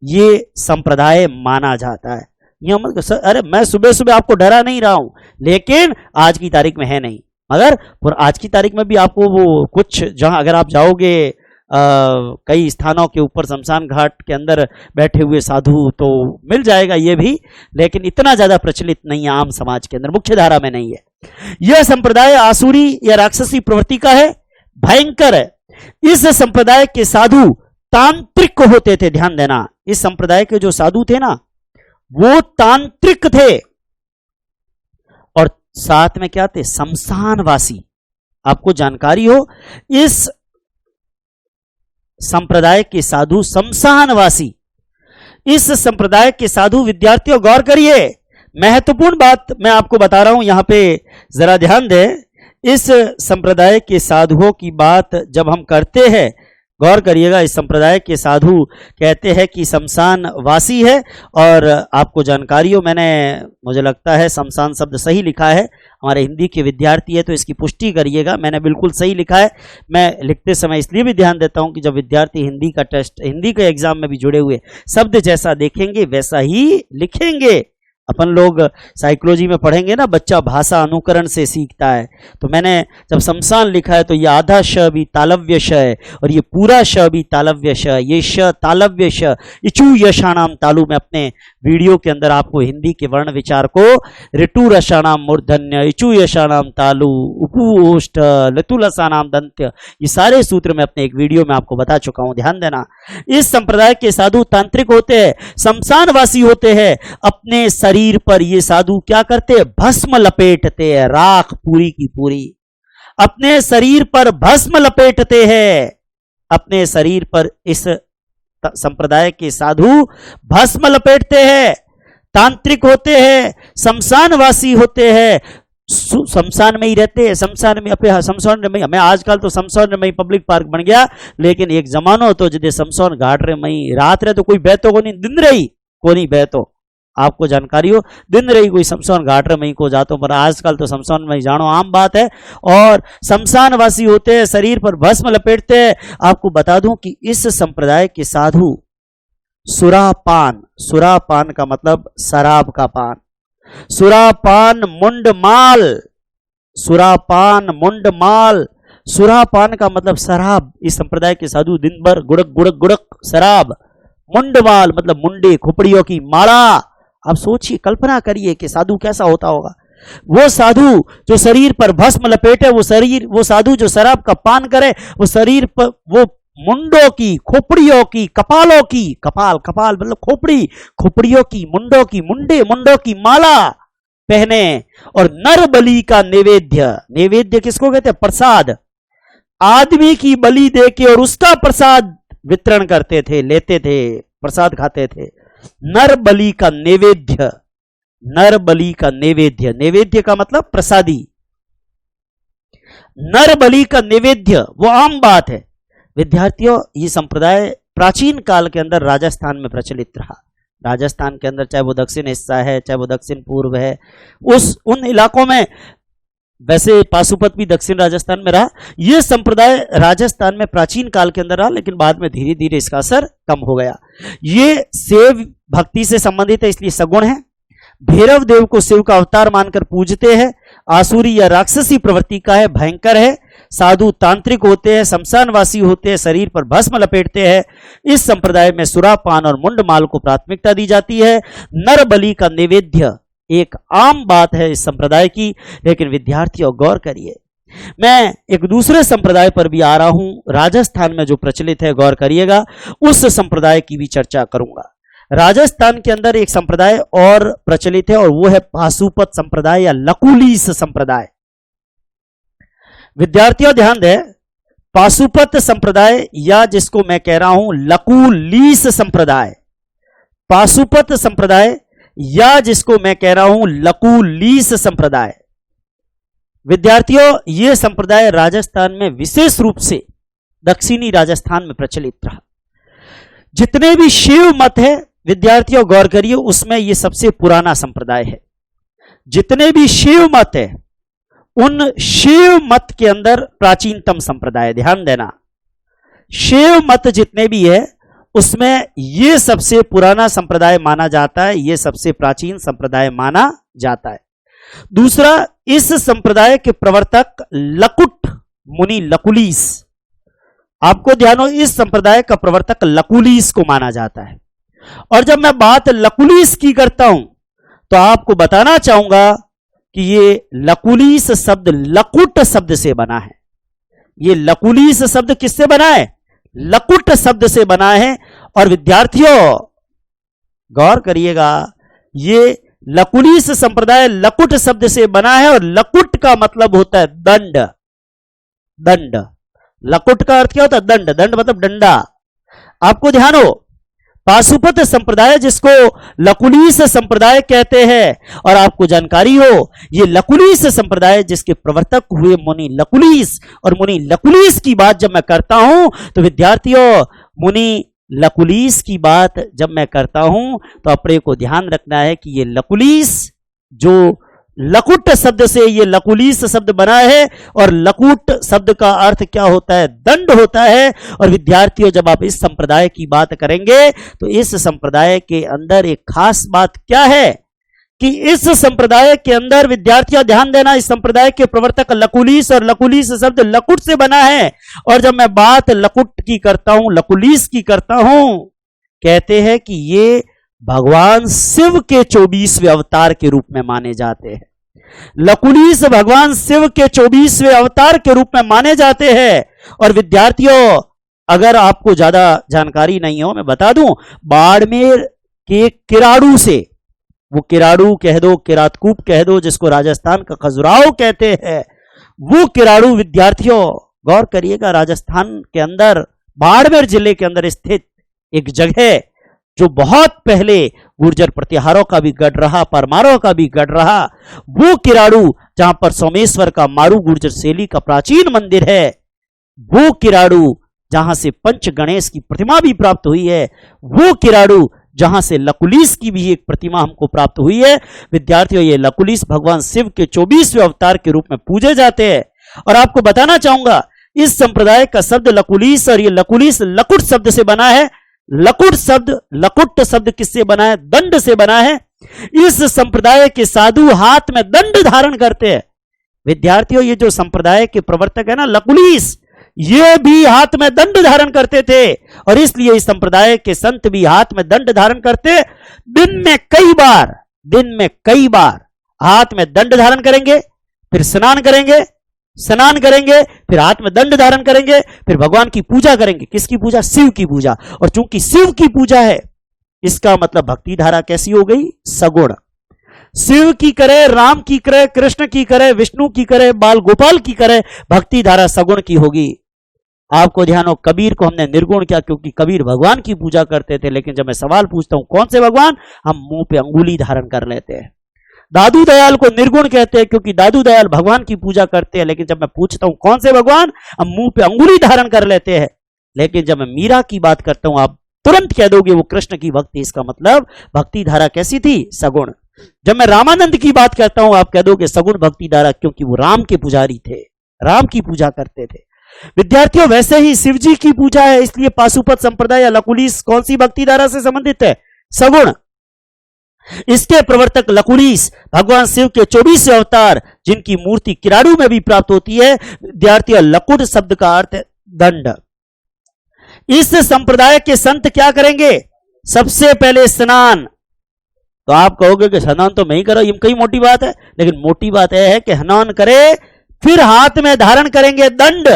ये संप्रदाय माना जाता है। यह मत सर, अरे मैं सुबह सुबह आपको डरा नहीं रहा हूं, लेकिन आज की तारीख में है नहीं, मगर आज की तारीख में भी आपको वो कुछ जहां अगर आप जाओगे कई स्थानों के ऊपर शमशान घाट के अंदर बैठे हुए साधु तो मिल जाएगा ये भी, लेकिन इतना ज्यादा प्रचलित नहीं है आम समाज के अंदर, मुख्य धारा में नहीं है। यह संप्रदाय आसुरी या राक्षसी प्रवृत्ति का है, भयंकर है। इस संप्रदाय के साधु तांत्रिक होते थे, ध्यान देना, इस संप्रदाय के जो साधु थे ना वो तांत्रिक थे, और साथ में क्या थे, शमशानवासी। आपको जानकारी हो, इस संप्रदाय के साधु शमशानवासी, इस संप्रदाय के साधु, विद्यार्थियों गौर करिए, महत्वपूर्ण बात मैं आपको बता रहा हूं, यहां पे जरा ध्यान दें। इस संप्रदाय के साधुओं की बात जब हम करते हैं, गौर करिएगा, इस संप्रदाय के साधु कहते हैं कि शमशान वासी है, और आपको जानकारी हो, मुझे लगता है शमशान शब्द सही लिखा है, हमारे हिंदी के विद्यार्थी है तो इसकी पुष्टि करिएगा, मैंने बिल्कुल सही लिखा है। मैं लिखते समय इसलिए भी ध्यान देता हूं कि जब विद्यार्थी हिंदी का टेस्ट, हिंदी के एग्जाम में भी जुड़े हुए, शब्द जैसा देखेंगे वैसा ही लिखेंगे। अपन लोग साइकोलॉजी में पढ़ेंगे ना, बच्चा भाषा अनुकरण से सीखता है, तो मैंने जब शमशान लिखा है तो ये आधा श भी तालव्य श है, और ये पूरा श भी तालव्य श, ये श तालव्य श। इचू यशाणाम तालु में अपने वीडियो के अंदर आपको हिंदी के वर्ण विचार को ऋतु रसाणाम मूर्धन्य, इचू यशाणाम तालु, उपोष्ठ, लतुलसानाम दंत्य, ये सारे सूत्र में अपने एक वीडियो में आपको बता चुका हूं, ध्यान देना। इस संप्रदाय के साधु तांत्रिक होते हैं, शमशानवासी होते हैं। अपने शरीर पर ये साधु क्या करते हैं, भस्म लपेटते हैं, राख पूरी की पूरी अपने शरीर पर भस्म लपेटते हैं, अपने शरीर पर इस संप्रदाय के साधु भस्म लपेटते हैं, तांत्रिक होते हैं, शमशानवासी होते हैं, शमशान में ही रहते हैं, शमशान में अपने शमशान में, मैं आजकल तो शमशान में ही पब्लिक पार्क बन गया, लेकिन एक जमानो तो जिदे शमशान घाट रे मई रात रे तो कोई बहतो को नहीं, दिन रही को नहीं बहतो, आपको जानकारी हो, दिन रही कोई शमशान घाट में को जातो, पर आजकल तो शमशान में जानो आम बात है। और शमशानवासी होते हैं, शरीर पर भस्म लपेटते हैं। आपको बता दूं कि इस संप्रदाय के साधु सुरापान, सुरापान का मतलब शराब का पान, सुरापान मुंडमाल, सुरापान मुंडमाल, सुरापान का मतलब शराब। इस संप्रदाय के साधु दिन भर गुड़क गुड़क गुड़क शराब, मुंडमाल मतलब मुंडे खोपड़ियों की माला। आप सोचिए, कल्पना करिए कि साधु कैसा होता होगा। वो साधु जो शरीर पर भस्म लपेटे, वो साधु जो शराब का पान करे, वो शरीर पर वो मुंडों की, खोपड़ियों की, कपालों की, कपाल कपाल मतलब खोपड़ी, खोपड़ियों की, मुंडों की, मुंडे मुंडों की माला पहने, और नर बलि का नैवेद्य, नैवेद्य किसको कहते हैं, प्रसाद, आदमी की बलि दे के और उसका प्रसाद वितरण करते थे, लेते थे, प्रसाद खाते थे। नर बलि का नैवेद्य, नर बलि का नैवेद्य, नैवेद्य का मतलब प्रसादी, नर बलि का नैवेद्य वो आम बात है। विद्यार्थियों, ये संप्रदाय प्राचीन काल के अंदर राजस्थान में प्रचलित रहा। राजस्थान के अंदर चाहे वो दक्षिण हिस्सा है, चाहे वो दक्षिण पूर्व है, उन इलाकों में, वैसे पाशुपत भी दक्षिण राजस्थान में रहा। यह संप्रदाय राजस्थान में प्राचीन काल के अंदर रहा, लेकिन बाद में धीरे धीरे इसका असर कम हो गया। ये शिव भक्ति से संबंधित है, इसलिए सगुण है। भैरव देव को शिव का अवतार मानकर पूजते हैं। आसुरी या राक्षसी प्रवृत्ति का है, भयंकर है। साधु तांत्रिक होते हैं, शमशानवासी होते हैं, शरीर पर भस्म लपेटते हैं। इस संप्रदाय में सुरापान और मुंडमाल को प्राथमिकता दी जाती है। नर बलि का नैवेद्य एक आम बात है इस संप्रदाय की, लेकिन विद्यार्थियों गौर करिए, मैं एक दूसरे संप्रदाय पर भी आ रहा हूं, राजस्थान में जो प्रचलित है, गौर करिएगा, उस संप्रदाय की भी चर्चा करूंगा। राजस्थान के अंदर एक संप्रदाय और प्रचलित है, और वो है पाशुपत संप्रदाय या लकुलीस संप्रदाय। विद्यार्थियों ध्यान दें, पाशुपत संप्रदाय या जिसको मैं कह रहा हूं लकुलीस संप्रदाय, पाशुपत संप्रदाय या जिसको मैं कह रहा हूं लकुलीस संप्रदाय। विद्यार्थियों, यह संप्रदाय राजस्थान में विशेष रूप से दक्षिणी राजस्थान में प्रचलित रहा। जितने भी शिव मत है विद्यार्थियों गौर करिए, उसमें यह सबसे पुराना संप्रदाय है। जितने भी शिव मत है उन शैव मत के अंदर प्राचीनतम संप्रदाय, ध्यान देना, शैव मत जितने भी है उसमें ये सबसे पुराना संप्रदाय माना जाता है, ये सबसे प्राचीन संप्रदाय माना जाता है। दूसरा, इस संप्रदाय के प्रवर्तक लकुट मुनि लकुलीस, आपको ध्यान हो, इस संप्रदाय का प्रवर्तक लकुलीस को माना जाता है। और जब मैं बात लकुलीस की करता हूं तो आपको बताना चाहूंगा कि ये लकुलीस शब्द लकुट शब्द से बना है। ये लकुलीस शब्द किससे बना है? लकुट शब्द से बना है। और विद्यार्थियों गौर करिएगा, ये लकुलीस संप्रदाय लकुट शब्द से बना है और लकुट का मतलब होता है दंड। दंड, लकुट का अर्थ क्या होता है? दंड। दंड मतलब डंडा। आपको ध्यान हो, पाशुपत संप्रदाय जिसको लकुलीस संप्रदाय कहते हैं, और आपको जानकारी हो ये लकुलीस संप्रदाय जिसके प्रवर्तक हुए मुनि लकुलीस, और मुनि लकुलीस की बात जब मैं करता हूं तो विद्यार्थियों, मुनि लकुलीस की बात जब मैं करता हूं तो अपने को ध्यान रखना है कि ये लकुलीस, जो लकुट शब्द से ये लकुलीस शब्द बना है, और लकुट शब्द का अर्थ क्या होता है? दंड होता है। और विद्यार्थियों जब आप इस संप्रदाय की बात करेंगे तो इस संप्रदाय के अंदर एक खास बात क्या है कि इस संप्रदाय के अंदर, विद्यार्थियों ध्यान देना, इस संप्रदाय के प्रवर्तक लकुलीस, और लकुलीस शब्द लकुट से बना है। और जब मैं बात लकुट की करता हूं, लकुलीस की करता हूं, कहते हैं कि ये भगवान शिव के 24वें अवतार के रूप में माने जाते हैं। लकुलीस भगवान शिव के 24वें अवतार के रूप में माने जाते हैं। और विद्यार्थियों अगर आपको ज्यादा जानकारी नहीं हो, मैं बता दूं, बाड़मेर के किराड़ू से, वो किराड़ू कह दो, किरातकूप कह दो, जिसको राजस्थान का खजुराहो कहते हैं, वो किराड़ू विद्यार्थियों गौर करिएगा, राजस्थान के अंदर बाड़मेर जिले के अंदर स्थित एक जगह जो बहुत पहले गुर्जर प्रतिहारों का भी गढ़ रहा, परमारों का भी गढ़ रहा, वो किराड़ू जहां पर सोमेश्वर का मारू गुर्जर शैली का प्राचीन मंदिर है, वो किराड़ू जहां से पंच गणेश की प्रतिमा भी प्राप्त हुई है, वो किराड़ू जहां से लकुलीस की भी एक प्रतिमा हमको प्राप्त हुई है। विद्यार्थियों ये लकुलीस भगवान शिव के 24वें अवतार के रूप में पूजे जाते हैं। और आपको बताना चाहूंगा इस संप्रदाय का शब्द लकुलीस, और ये लकुलीस लकुट शब्द से बना है। लकुट शब्द किससे बना है? दंड से बना है। इस संप्रदाय के साधु हाथ में दंड धारण करते हैं। विद्यार्थियों ये जो संप्रदाय के प्रवर्तक है ना लकुलीस, ये भी हाथ में दंड धारण करते थे, और इसलिए इस संप्रदाय के संत भी हाथ में दंड धारण करते। दिन में कई बार हाथ में दंड धारण करेंगे, फिर स्नान करेंगे, फिर हाथ में दंड धारण करेंगे, फिर भगवान की पूजा करेंगे। किसकी पूजा? शिव की पूजा। और चूंकि शिव की पूजा है, इसका मतलब भक्ति धारा कैसी हो गई? सगुण। शिव की करे, राम की करे, कृष्ण की करे, विष्णु की करे, बाल गोपाल की करे, भक्ति धारा सगुण की होगी। आपको ध्यान हो, कबीर को हमने निर्गुण किया क्योंकि कबीर भगवान की पूजा करते थे, लेकिन जब मैं सवाल पूछता हूं कौन से भगवान, हम मुंह पे अंगुली धारण कर लेते हैं। दादू दयाल को निर्गुण कहते हैं क्योंकि दादू दयाल भगवान की पूजा करते हैं, लेकिन जब मैं पूछता हूं कौन से भगवान, हम मुंह पे अंगुली धारण कर लेते हैं। लेकिन जब मैं मीरा की बात करता हूं, आप तुरंत कह दोगे वो कृष्ण की भक्ति, इसका मतलब भक्ति धारा कैसी थी? सगुण। जब मैं रामानंद की बात करता हूं, आप कह दोगे सगुण भक्ति धारा, क्योंकि वो राम के पुजारी थे, राम की पूजा करते थे। विद्यार्थियों वैसे ही शिव जी की पूजा है, इसलिए पाशुपत संप्रदाय या लकुलीस कौन सी भक्ति धारा से संबंधित है? सगुण। इसके प्रवर्तक लकुलीस भगवान शिव के 24वें अवतार, जिनकी मूर्ति किराड़ू में भी प्राप्त होती है। विद्यार्थियों लकुट शब्द का अर्थ है दंड। इस संप्रदाय के संत क्या करेंगे? सबसे पहले स्नान। तो आप कहोगे कि स्नान तो मैं ही करो, ये कई मोटी बात है, लेकिन मोटी बात यह है कि स्नान करे, फिर हाथ में धारण करेंगे दंड,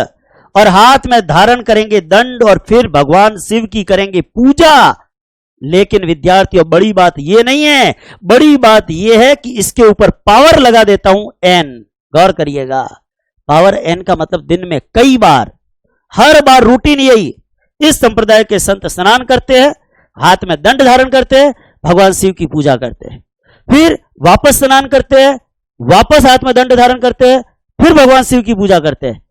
और हाथ में धारण करेंगे दंड, और फिर भगवान शिव की करेंगे पूजा। लेकिन विद्यार्थियों बड़ी बात ये नहीं है, बड़ी बात ये है कि इसके ऊपर पावर लगा देता हूं एन। गौर करिएगा, पावर एन का मतलब दिन में कई बार, हर बार रूटीन यही। इस संप्रदाय के संत स्नान करते हैं, हाथ में दंड धारण करते हैं, भगवान शिव की पूजा करते हैं, फिर वापस स्नान करते हैं, वापस हाथ में दंड धारण करते हैं, फिर भगवान शिव की पूजा करते हैं,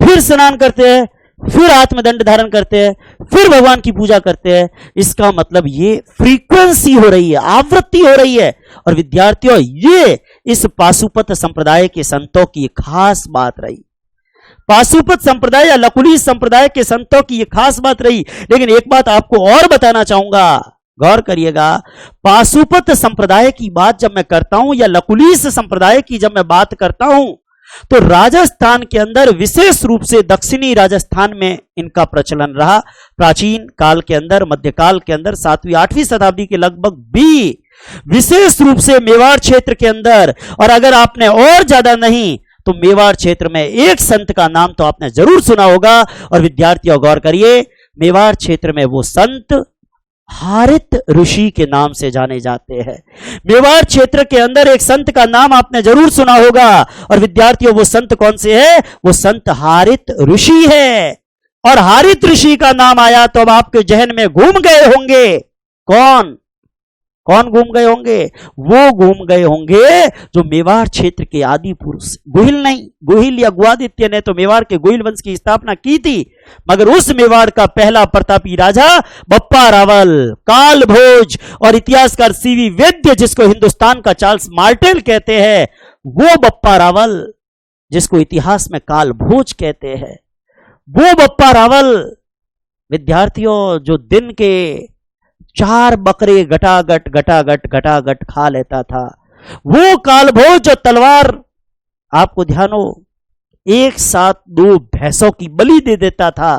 फिर स्नान करते हैं, फिर आत्मदंड धारण करते हैं, फिर भगवान की पूजा करते हैं। इसका मतलब ये फ्रीक्वेंसी हो रही है, आवृत्ति हो रही है। और विद्यार्थियों, ये इस पाशुपत संप्रदाय के संतों की खास बात रही। पाशुपत संप्रदाय या लकुली संप्रदाय के संतों की ये खास बात रही। लेकिन एक बात आपको और बताना चाहूंगा, गौर करिएगा। पाशुपत संप्रदाय की बात जब मैं करता हूं या लकुलीस संप्रदाय की जब मैं बात करता हूं, तो राजस्थान के अंदर, विशेष रूप से दक्षिणी राजस्थान में इनका प्रचलन रहा। प्राचीन काल के अंदर, मध्यकाल के अंदर, 7वीं 8वीं शताब्दी के लगभग भी, विशेष रूप से मेवाड़ क्षेत्र के अंदर। और अगर आपने और ज्यादा नहीं तो मेवाड़ क्षेत्र में एक संत का नाम तो आपने जरूर सुना होगा। और विद्यार्थियों गौर करिए, मेवाड़ क्षेत्र में वो संत हारित ऋषि के नाम से जाने जाते हैं। मेवाड़ क्षेत्र के अंदर एक संत का नाम आपने जरूर सुना होगा। और विद्यार्थियों, वो संत कौन से है? वो संत हारित ऋषि है। और हारित ऋषि का नाम आया तो अब आपके जहन में घूम गए होंगे, कौन कौन घूम गए होंगे? वो घूम गए होंगे जो मेवाड़ क्षेत्र के आदि पुरुष, गुहिल नहीं, गुहिल या गुआदित्य ने तो मेवाड़ के गुहिल वंश की स्थापना की थी, मगर उस मेवाड़ का पहला प्रतापी राजा बप्पा रावल, काल भोज। और इतिहासकार सीवी वैद्य, जिसको हिंदुस्तान का चार्ल्स मार्टेल कहते हैं, वो बप्पा रावल, जिसको इतिहास में काल भोज कहते हैं, वो बप्पा रावल विद्यार्थियों जो दिन के 4 बकरे घटाघट घटाघट घटाघट खा लेता था, वो कालभोज जो तलवार, आपको ध्यान हो, एक साथ 2 भैंसों की बलि दे देता था,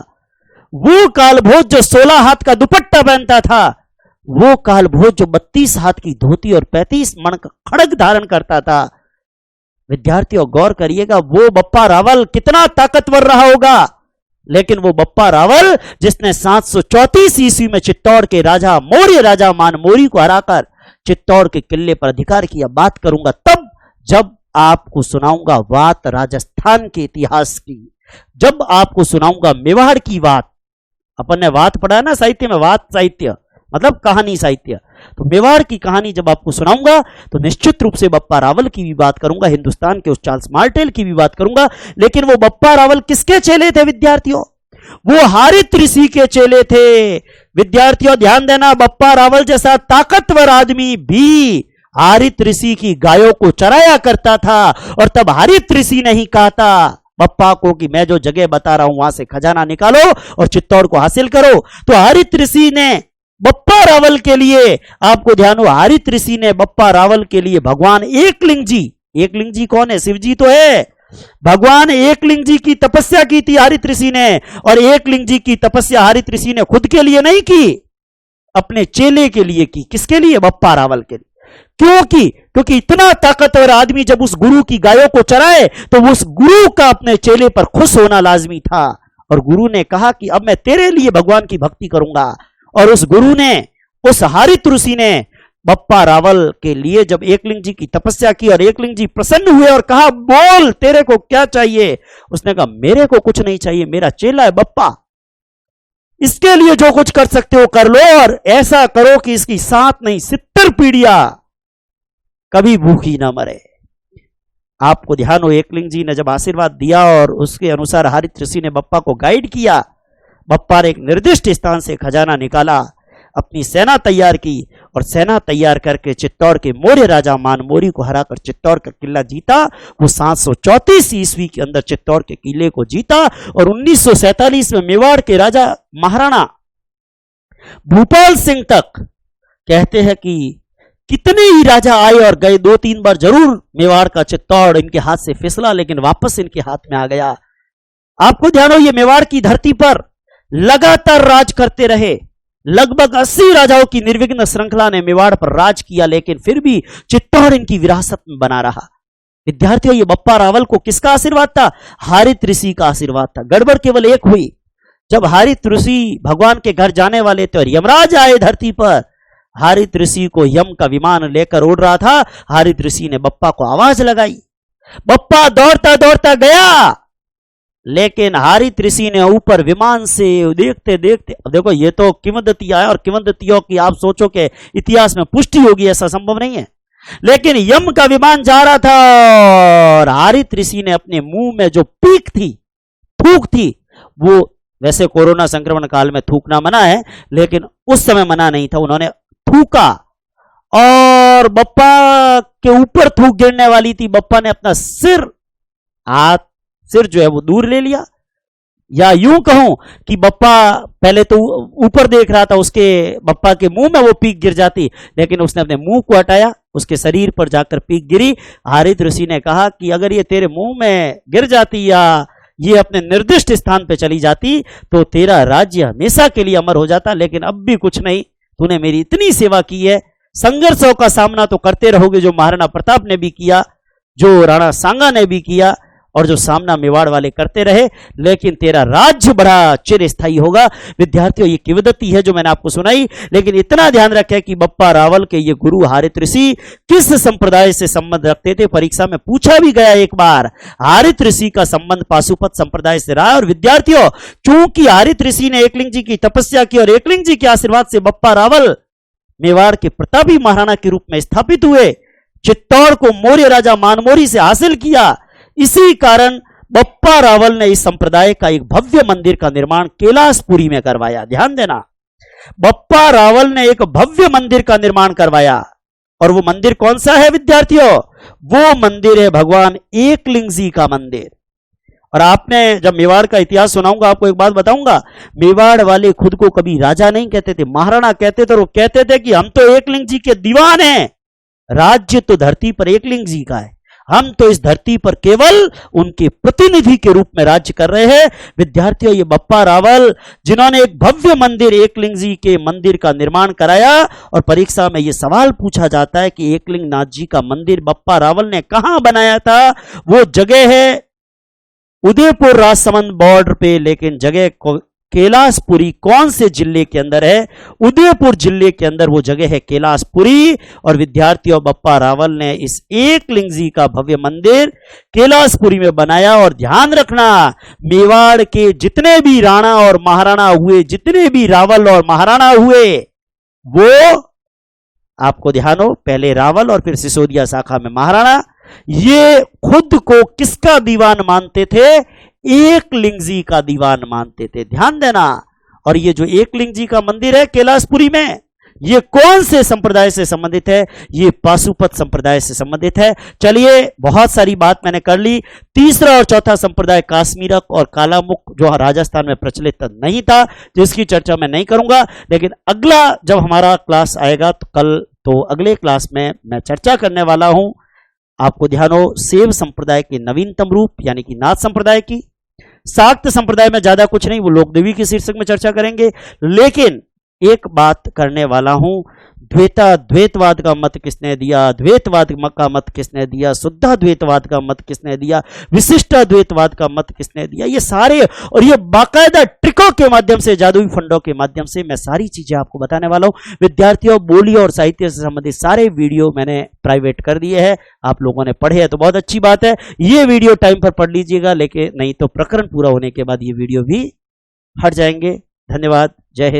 वो कालभोज जो 16 हाथ का दुपट्टा पहनता था, वो कालभोज जो 32 हाथ की धोती और 35 मण का खड़ग धारण करता था। विद्यार्थियों गौर करिएगा, वो बप्पा रावल कितना ताकतवर रहा होगा। लेकिन वो बप्पा रावल जिसने 734 ईस्वी में चित्तौड़ के राजा, मौर्य राजा मानमोरी को हराकर चित्तौड़ के किले पर अधिकार किया, बात करूंगा तब जब आपको सुनाऊंगा बात राजस्थान के इतिहास की, जब आपको सुनाऊंगा मेवाड़ की बात। अपन ने बात पढ़ा है ना साहित्य में, बात साहित्य मतलब कहानी साहित्य। तो मेवाड़ की कहानी जब आपको सुनाऊंगा तो निश्चित रूप से बप्पा रावल की भी बात करूंगा, हिंदुस्तान के उस चार्ल्स मार्टेल की भी बात करूंगा। लेकिन वो बप्पा रावल किसके चेले थे विद्यार्थियों? वो हारित ऋषि के चेले थे। विद्यार्थियों ध्यान देना, बप्पा रावल जैसा ताकतवर आदमी भी हारित ऋषि की गायों को चराया करता था। और तब हारित ऋषि ने ही कहा था बप्पा को कि मैं जो जगह बता रहा हूं वहां से खजाना निकालो और चित्तौड़ को हासिल करो। तो हारित ऋषि ने बप्पा रावल के लिए, आपको ध्यान हो, हारित ऋषि ने बप्पा रावल के लिए भगवान एकलिंग जी, एकलिंग जी कौन है? शिव जी तो है। भगवान एकलिंग जी की तपस्या की थी हारित ऋषि ने। और एकलिंग जी की तपस्या हारित ऋषि ने खुद के लिए नहीं की, अपने चेले के लिए की। किसके लिए? बप्पा रावल के लिए। क्योंकि इतना ताकतवर आदमी जब उस गुरु की गायों को चराए तो उस गुरु का अपने चेले पर खुश होना लाजमी था। और गुरु ने कहा कि अब मैं तेरे लिए भगवान की भक्ति करूंगा। और उस गुरु ने, उस हारित ऋषि ने बप्पा रावल के लिए जब एकलिंग जी की तपस्या की और एकलिंग जी प्रसन्न हुए और कहा बोल तेरे को क्या चाहिए? उसने कहा मेरे को कुछ नहीं चाहिए, मेरा चेला है बप्पा, इसके लिए जो कुछ कर सकते हो कर लो। और ऐसा करो कि इसकी 7 नहीं 70 पीढ़ियां कभी भूखी ना मरे। आपको ध्यान हो, एकलिंग जी ने जब आशीर्वाद दिया और उसके अनुसार हारित ऋषि ने बप्पा को गाइड किया, बप्पा ने एक निर्दिष्ट स्थान से खजाना निकाला, अपनी सेना तैयार की और सेना तैयार करके चित्तौड़ के मौर्य राजा मानमोरी को हराकर चित्तौड़ का किला जीता। वो 734 ईस्वी के अंदर चित्तौड़ के किले को जीता। और 1947 में मेवाड़ के राजा महाराणा भूपाल सिंह तक कहते हैं कि कितने ही राजा आए और गए, 2-3 बार जरूर मेवाड़ का चित्तौड़ इनके हाथ से फिसला, लेकिन वापस इनके हाथ में आ गया। आपको ध्यान हो, ये मेवाड़ की धरती पर लगातार राज करते रहे। लगभग 80 राजाओं की निर्विघ्न श्रृंखला ने मेवाड़ पर राज किया, लेकिन फिर भी चित्तौड़ इनकी विरासत में बना रहा। विद्यार्थियों, ये बप्पा रावल को किसका आशीर्वाद था? हारित ऋषि का आशीर्वाद था। गड़बड़ केवल एक हुई, जब हारित ऋषि भगवान के घर जाने वाले थे और यमराज आए धरती पर, हारित ऋषि को यम का विमान लेकर उड़ रहा था। हारित ऋषि ने बप्पा को आवाज लगाई, बप्पा दौड़ता दौड़ता गया, लेकिन हारित ऋषि ने ऊपर विमान से देखते देखते, देखो ये तो किंवदंतियां है और किंवदंतियों की आप सोचो कि इतिहास में पुष्टि होगी, ऐसा संभव नहीं है। लेकिन यम का विमान जा रहा था और हारित ऋषि ने अपने मुंह में जो पीक थी, थूक थी, वो वैसे कोरोना संक्रमण काल में थूकना मना है, लेकिन उस समय मना नहीं था। उन्होंने थूका और बप्पा के ऊपर थूक गिरने वाली थी। बप्पा ने अपना सिर जो है वो दूर ले लिया, या यूं कहूं कि बप्पा पहले तो ऊपर देख रहा था, उसके बप्पा के मुंह में वो पीक गिर जाती, लेकिन उसने अपने मुंह को हटाया, उसके शरीर पर जाकर पीक गिरी। हारित ऋषि ने कहा कि अगर ये तेरे मुंह में गिर जाती या ये अपने निर्दिष्ट स्थान पे चली जाती तो तेरा राज्य हमेशा के लिए अमर हो जाता, लेकिन अब भी कुछ नहीं, तूने मेरी इतनी सेवा की है, संघर्षों का सामना तो करते रहोगे, जो महाराणा प्रताप ने भी किया, जो राणा सांगा ने भी किया, और जो सामना मेवाड़ वाले करते रहे, लेकिन तेरा राज्य बड़ा चिरस्थायी होगा। विद्यार्थियों, ये किंवदंती है जो मैंने आपको सुनाई, लेकिन इतना ध्यान रखें कि बप्पा रावल के ये गुरु हारित ऋषि किस संप्रदाय से संबंध रखते थे। परीक्षा में पूछा भी गया एक बार। हारित ऋषि का संबंध पाशुपत संप्रदाय से रहा। और विद्यार्थियों, चूंकि हारित ऋषि ने एकलिंग जी की तपस्या की और एकलिंग जी के आशीर्वाद से बप्पा रावल मेवाड़ के प्रतापी महाराणा के रूप में स्थापित हुए, चित्तौड़ को मौर्य राजा मानमोरी से हासिल किया, इसी कारण बप्पा रावल ने इस संप्रदाय का एक भव्य मंदिर का निर्माण कैलाशपुरी में करवाया। ध्यान देना, बप्पा रावल ने एक भव्य मंदिर का निर्माण करवाया। और वो मंदिर कौन सा है विद्यार्थियों? वो मंदिर है भगवान एकलिंग जी का मंदिर। और आपने जब मेवाड़ का इतिहास सुनाऊंगा, आपको एक बात बताऊंगा, मेवाड़ वाले खुद को कभी राजा नहीं कहते थे, महाराणा कहते थे। और वो कहते थे कि हम तो एकलिंग जी के दीवान हैं, राज्य तो धरती पर एकलिंग जी का है, हम तो इस धरती पर केवल उनके प्रतिनिधि के रूप में राज्य कर रहे हैं। विद्यार्थियों, ये बप्पा रावल जिन्होंने एक भव्य मंदिर एकलिंग जी के मंदिर का निर्माण कराया, और परीक्षा में यह सवाल पूछा जाता है कि एकलिंग नाथ जी का मंदिर बप्पा रावल ने कहां बनाया था। वो जगह है उदयपुर राजसमंद बॉर्डर पे, लेकिन जगह कैलाशपुरी कौन से जिले के अंदर है? उदयपुर जिले के अंदर वो जगह है कैलाशपुरी। और विद्यार्थियों, बप्पा रावल ने इस एकलिंग जी का भव्य मंदिर कैलाशपुरी में बनाया। और ध्यान रखना, मेवाड़ के जितने भी राणा और महाराणा हुए, जितने भी रावल और महाराणा हुए, वो आपको ध्यान हो, पहले रावल और फिर सिसोदिया शाखा में महाराणा, ये खुद को किसका दीवान मानते थे? एकलिंग जी का दीवान मानते थे। ध्यान देना। और ये जो एकलिंग जी का मंदिर है कैलाशपुरी में, ये कौन से संप्रदाय से संबंधित है? ये पाशुपत संप्रदाय से संबंधित है। चलिए, बहुत सारी बात मैंने कर ली। तीसरा और चौथा संप्रदाय काश्मीरक और कालामुख, जो राजस्थान में प्रचलित नहीं था, जिसकी चर्चा मैं नहीं करूंगा, लेकिन अगला जब हमारा क्लास आएगा तो कल, तो अगले क्लास में मैं चर्चा करने वाला हूं, आपको ध्यान हो, सेव संप्रदाय के नवीनतम रूप यानी कि नाथ संप्रदाय की। शाक्त संप्रदाय में ज्यादा कुछ नहीं, वो लोकदेवी के शीर्षक में चर्चा करेंगे। लेकिन एक बात करने वाला हूं, द्वैतवाद का मत किसने दिया, द्वैतवाद का मत किसने दिया, शुद्धाद्वैतवाद का मत किसने दिया, विशिष्टाद्वैतवाद का मत किसने दिया, ये सारे, और ये बाकायदा ट्रिकों के माध्यम से, जादुई फंडों के माध्यम से मैं सारी चीजें आपको बताने वाला हूं। विद्यार्थियों, बोली और साहित्य से संबंधित सारे वीडियो मैंने प्राइवेट कर दिए हैं, आप लोगों ने पढ़े हैं तो बहुत अच्छी बात है। ये वीडियो टाइम पर पढ़ लीजिएगा, लेकिन नहीं तो प्रकरण पूरा होने के बाद ये वीडियो भी हट जाएंगे। धन्यवाद। जय हिंद।